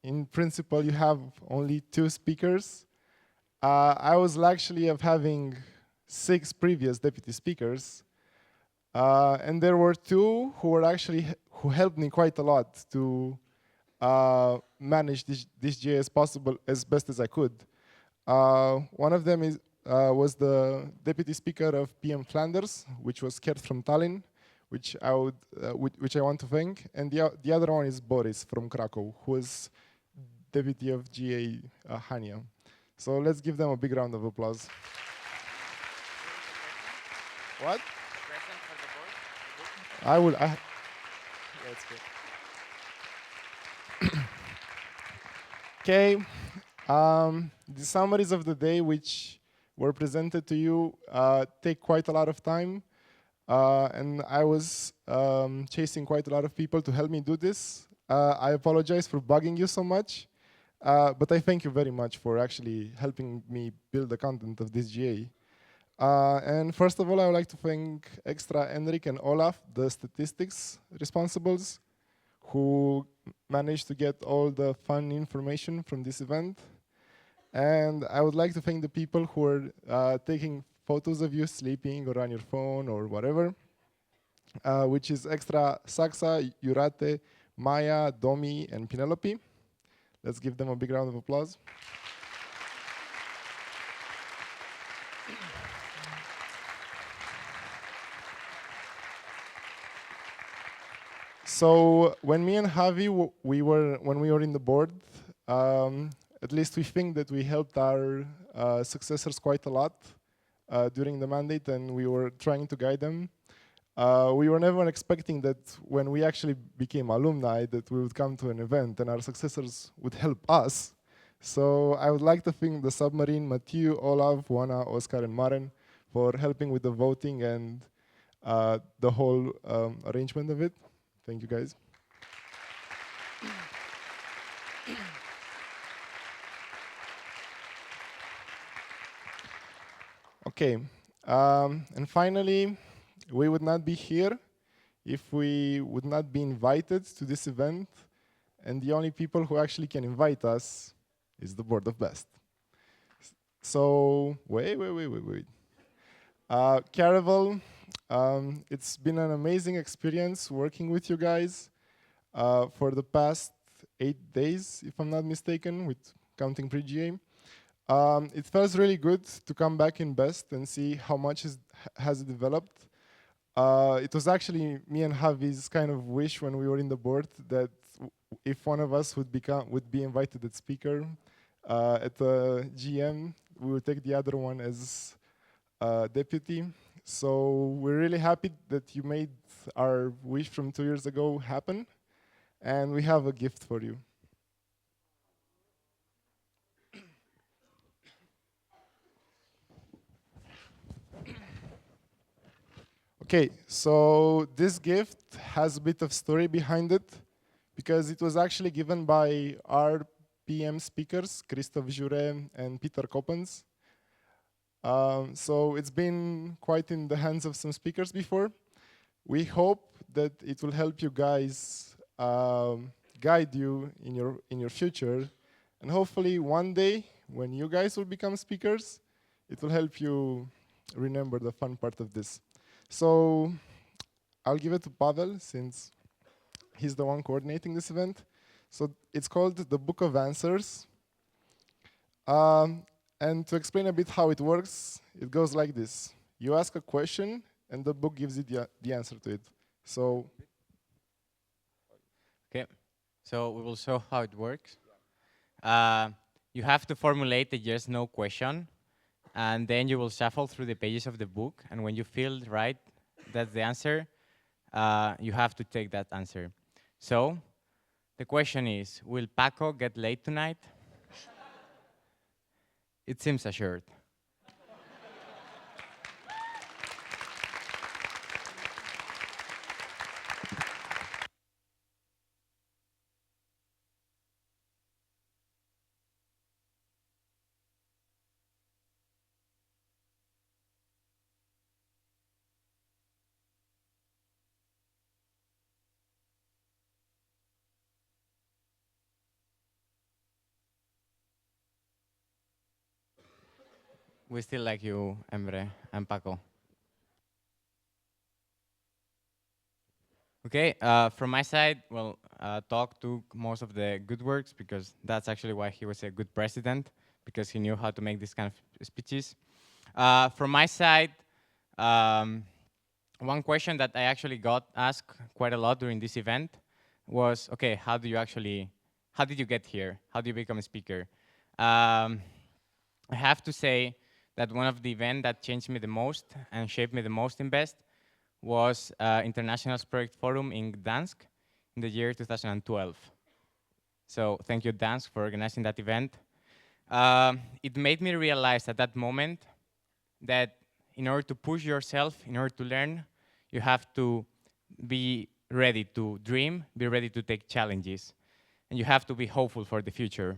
S2: in principle you have only 2 speakers. I was lucky of having 6 previous deputy speakers, and there were 2 who helped me quite a lot to manage this GA as best as I could. One of them was the deputy speaker of PM Flanders, which was Kert from Tallinn, which I want to thank, and the other one is Boris from Krakow, who was deputy of GA Hania. So let's give them a big round of applause. What? I will. That's good. Okay. the summaries of the day which were presented to you take quite a lot of time. And I was chasing quite a lot of people to help me do this. I apologize for bugging you so much, but I thank you very much for actually helping me build the content of this GA. And first of all, I would like to thank extra Enric and Olaf, the statistics responsibles, who managed to get all the fun information from this event. And I would like to thank the people who are taking photos of you sleeping or on your phone or whatever, which is extra Saxa, Jurate, Maya, Domi, and Penelope. Let's give them a big round of applause. So when me and Javi, when we were in the board, at least we think that we helped our successors quite a lot during the mandate, and we were trying to guide them. We were never expecting that when we actually became alumni that we would come to an event and our successors would help us. So I would like to thank the Submarine, Mathieu, Olaf, Juana, Oscar, and Maren for helping with the voting and the whole arrangement of it. Thank you, guys. Okay, and finally, we would not be here if we would not be invited to this event, and the only people who actually can invite us is the Board of Best. So, wait. Caravel, it's been an amazing experience working with you guys for the past 8 days, if I'm not mistaken, with counting pre-GA. It feels really good to come back in Best and see how much has developed. It was actually me and Javi's kind of wish when we were in the board that if one of us would be invited as speaker at the GM, we would take the other one as deputy. So we're really happy that you made our wish from 2 years ago happen, and we have a gift for you. Okay, so this gift has a bit of story behind it, because it was actually given by our PM speakers, Christophe Jure and Peter Coppens. So it's been quite in the hands of some speakers before. We hope that it will help you guys guide you in your future, and hopefully one day when you guys will become speakers, it will help you remember the fun part of this. So I'll give it to Pavel, since he's the one coordinating this event. So it's called the Book of Answers. And to explain a bit how it works, it goes like this. You ask a question, and the book gives you the answer to it. So,
S3: okay, so we will show how it works. You have to formulate a yes/no question, and then you will shuffle through the pages of the book, and when you feel right, that's the answer, you have to take that answer. So, the question is, will Paco get late tonight? It seems assured. We still like you, Emre and Paco. Okay, from my side, well, Talk took most of the good works, because that's actually why he was a good president, because he knew how to make this kind of speeches. From my side, one question that I actually got asked quite a lot during this event was, okay, how did you get here? How do you become a speaker? I have to say that one of the events that changed me the most and shaped me the most in Best was International Project Forum in Gdansk in the year 2012. So thank you, Gdansk, for organizing that event. It made me realize at that moment that in order to push yourself, in order to learn, you have to be ready to dream, be ready to take challenges, and you have to be hopeful for the future.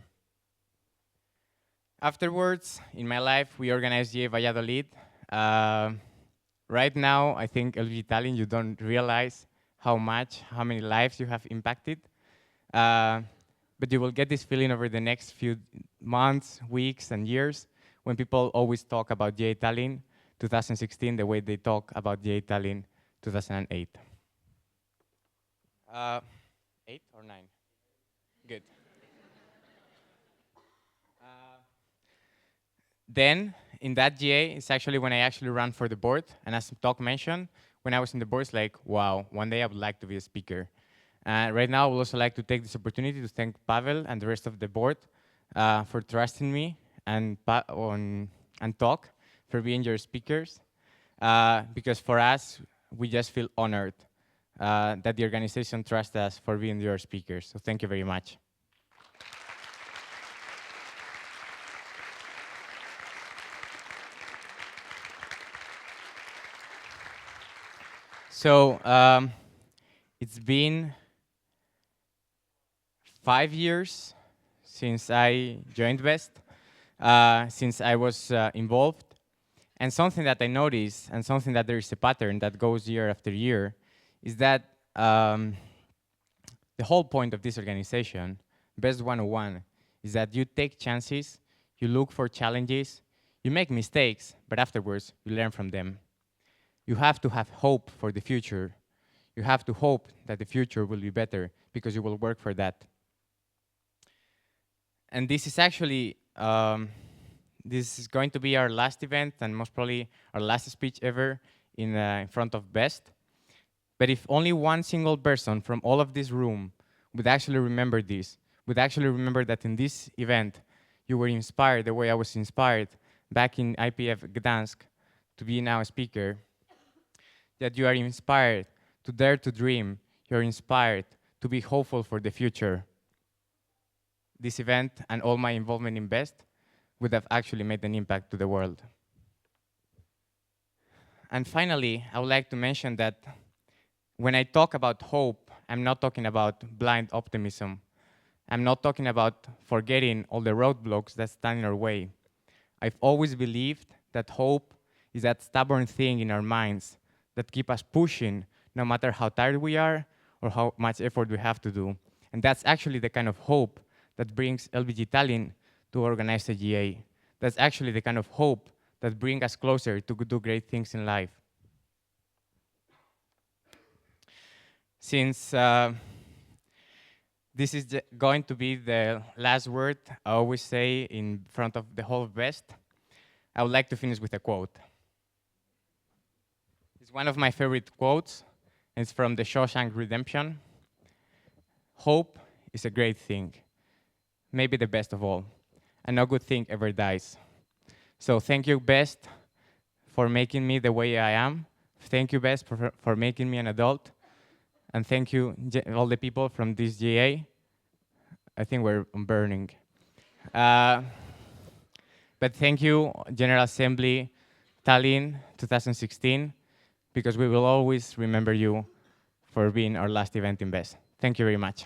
S3: Afterwards, in my life, we organized GA Valladolid. Right now, I think LG Tallinn, you don't realize how many lives you have impacted. But you will get this feeling over the next few months, weeks, and years when people always talk about GA Tallinn 2016 the way they talk about GA Tallinn 2008. 8 or 9? Good. Then, in that GA, it's actually when I actually ran for the board. And as Doc mentioned, when I was in the board, it's like, wow, one day I would like to be a speaker. Right now, I would also like to take this opportunity to thank Pavel and the rest of the board for trusting me and Doc for being your speakers. Because for us, we just feel honored that the organization trusts us for being your speakers. So thank you very much. So it's been 5 years since I joined Vest, since I was involved. And something that I noticed, and something that there is a pattern that goes year after year, is that the whole point of this organization, Best 101, is that you take chances, you look for challenges, you make mistakes, but afterwards you learn from them. You have to have hope for the future. You have to hope that the future will be better because you will work for that. And this is actually, this is going to be our last event and most probably our last speech ever in front of Best. But if only one single person from all of this room would actually remember this, would actually remember that in this event, you were inspired the way I was inspired back in IPF Gdansk to be now a speaker, that you are inspired to dare to dream, you're inspired to be hopeful for the future, this event and all my involvement in Best would have actually made an impact to the world. And finally, I would like to mention that when I talk about hope, I'm not talking about blind optimism. I'm not talking about forgetting all the roadblocks that stand in our way. I've always believed that hope is that stubborn thing in our minds that keep us pushing no matter how tired we are or how much effort we have to do. And that's actually the kind of hope that brings LBG Tallinn to organize the GA. That's actually the kind of hope that brings us closer to do great things in life. Since this is going to be the last word I always say in front of the whole of Best, I would like to finish with a quote. It's one of my favorite quotes. It's from the Shawshank Redemption. Hope is a great thing, maybe the best of all, and no good thing ever dies. So thank you, Best, for making me the way I am. Thank you, Best, for making me an adult. And thank you, all the people from this GA. I think we're burning. But thank you, General Assembly Tallinn 2016, because we will always remember you for being our last event in Best. Thank you very much.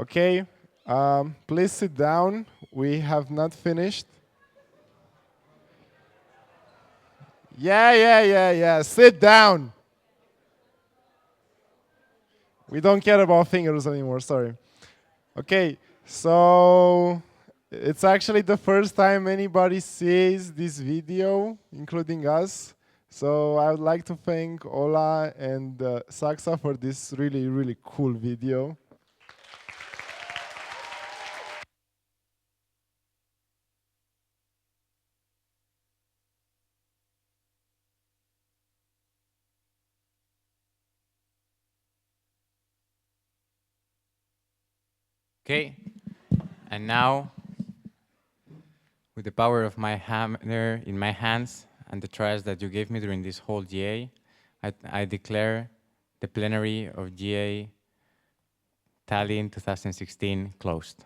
S2: Okay, please sit down. We have not finished. Yeah. Sit down. We don't care about fingers anymore, sorry. Okay, so it's actually the first time anybody sees this video, including us. So I would like to thank Ola and Saksa for this really, really cool video.
S3: Okay, and now, with the power of my hammer in my hands and the trust that you gave me during this whole GA, I declare the plenary of GA Tallinn 2016 closed.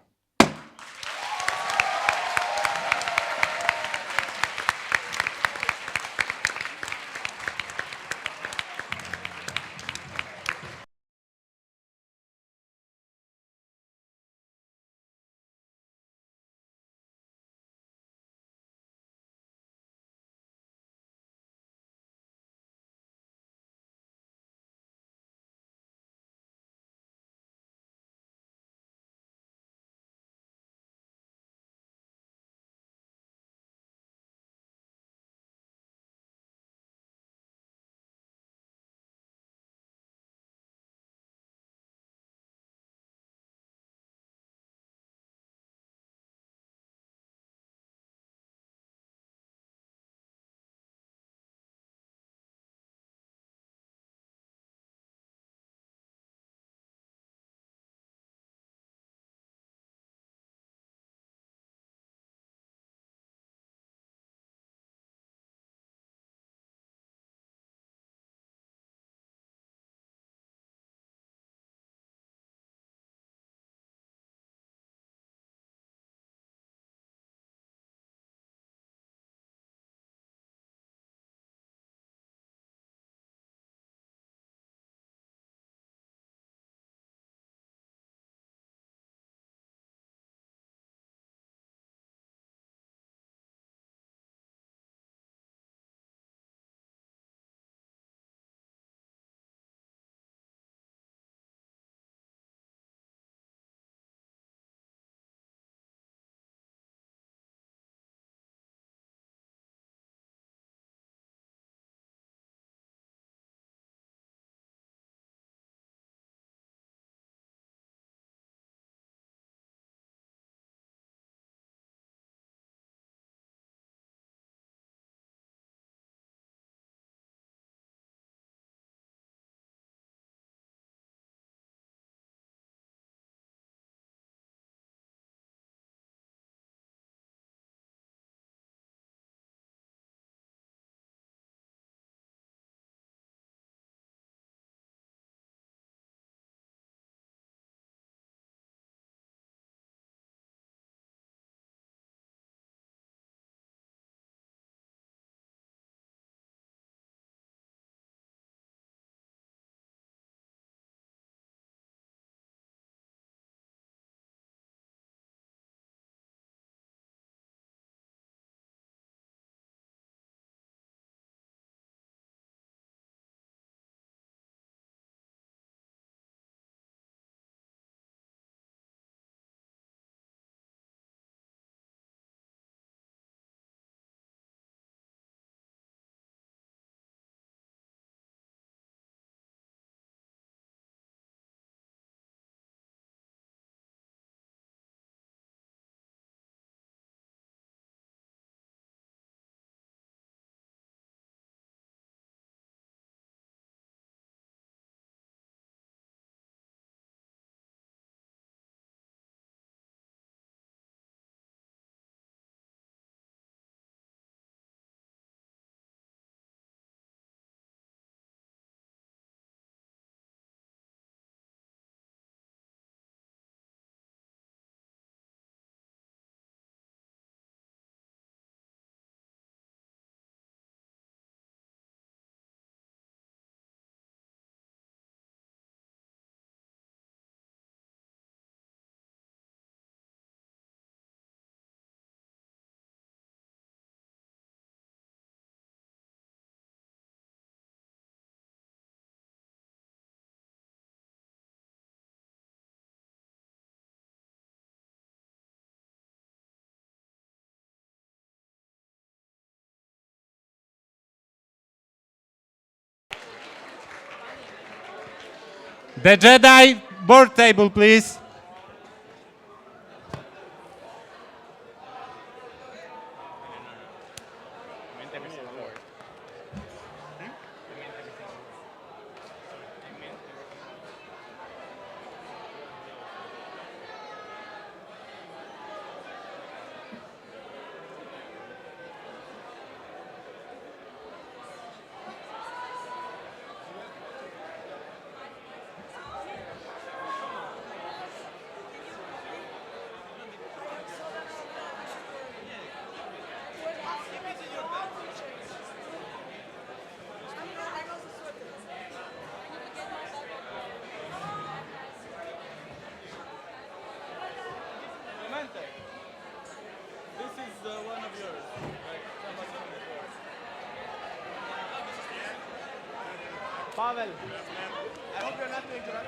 S8: The Jedi board table, please.
S17: Pavel, I hope you're not doing correct?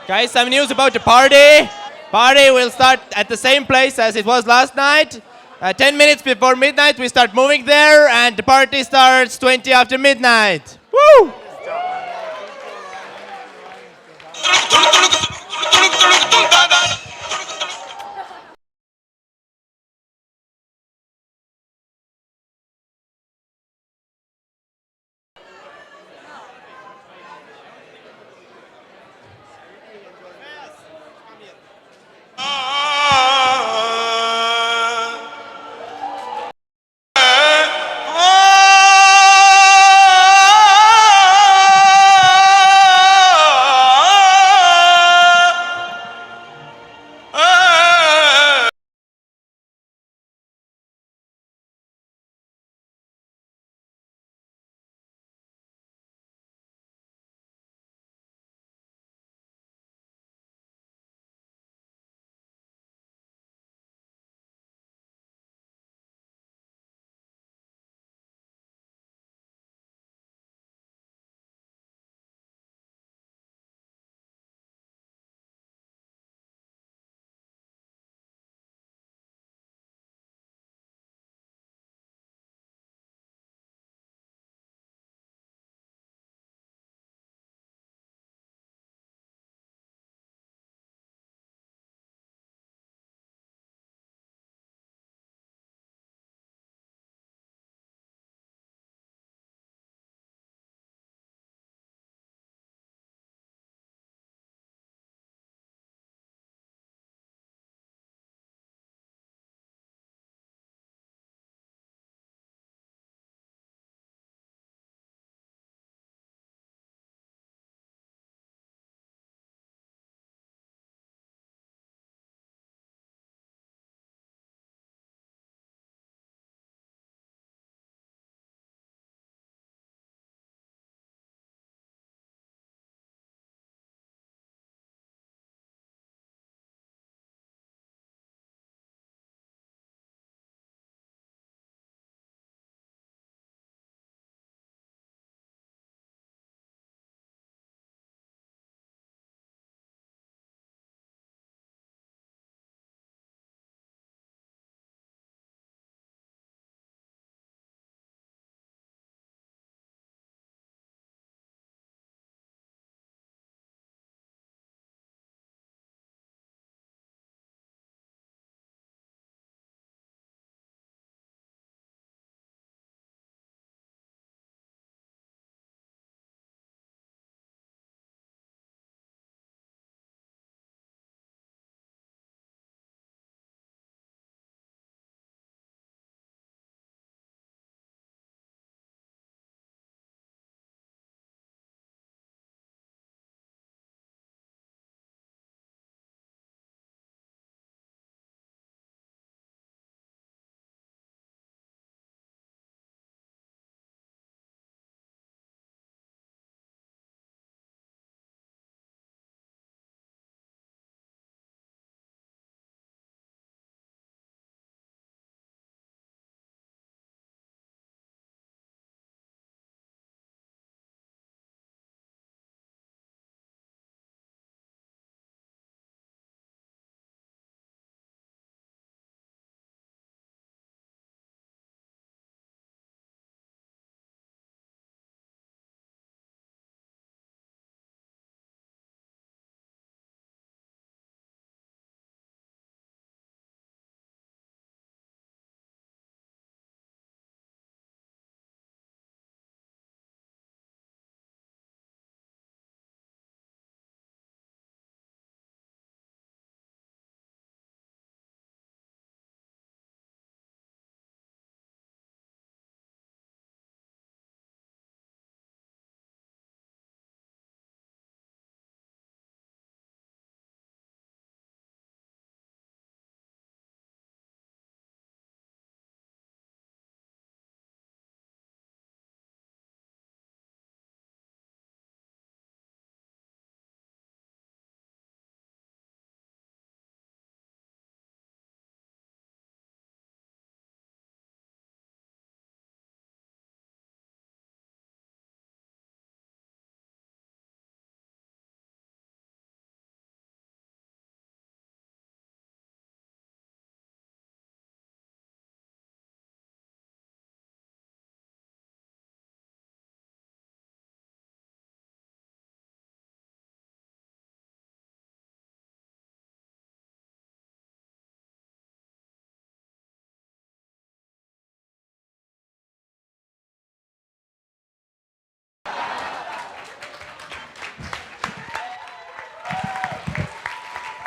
S7: Guys, some news about the party. Party will start at the same place as it was last night. 10 minutes before midnight, we start moving there, and the party starts 20 after midnight. Woo!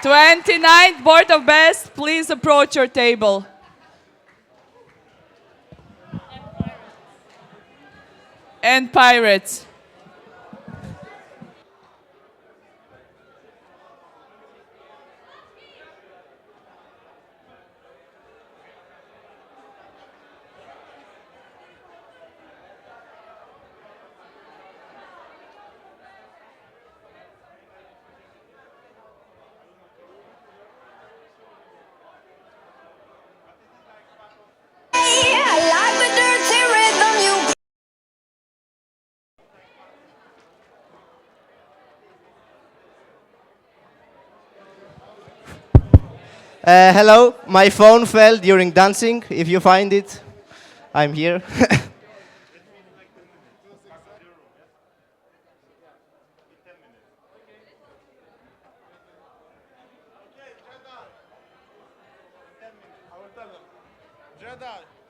S16: 29th Board of Best, please approach your table. And Pirates.
S4: Hello, my phone fell during dancing. If you find it, I'm here.
S2: Jedi.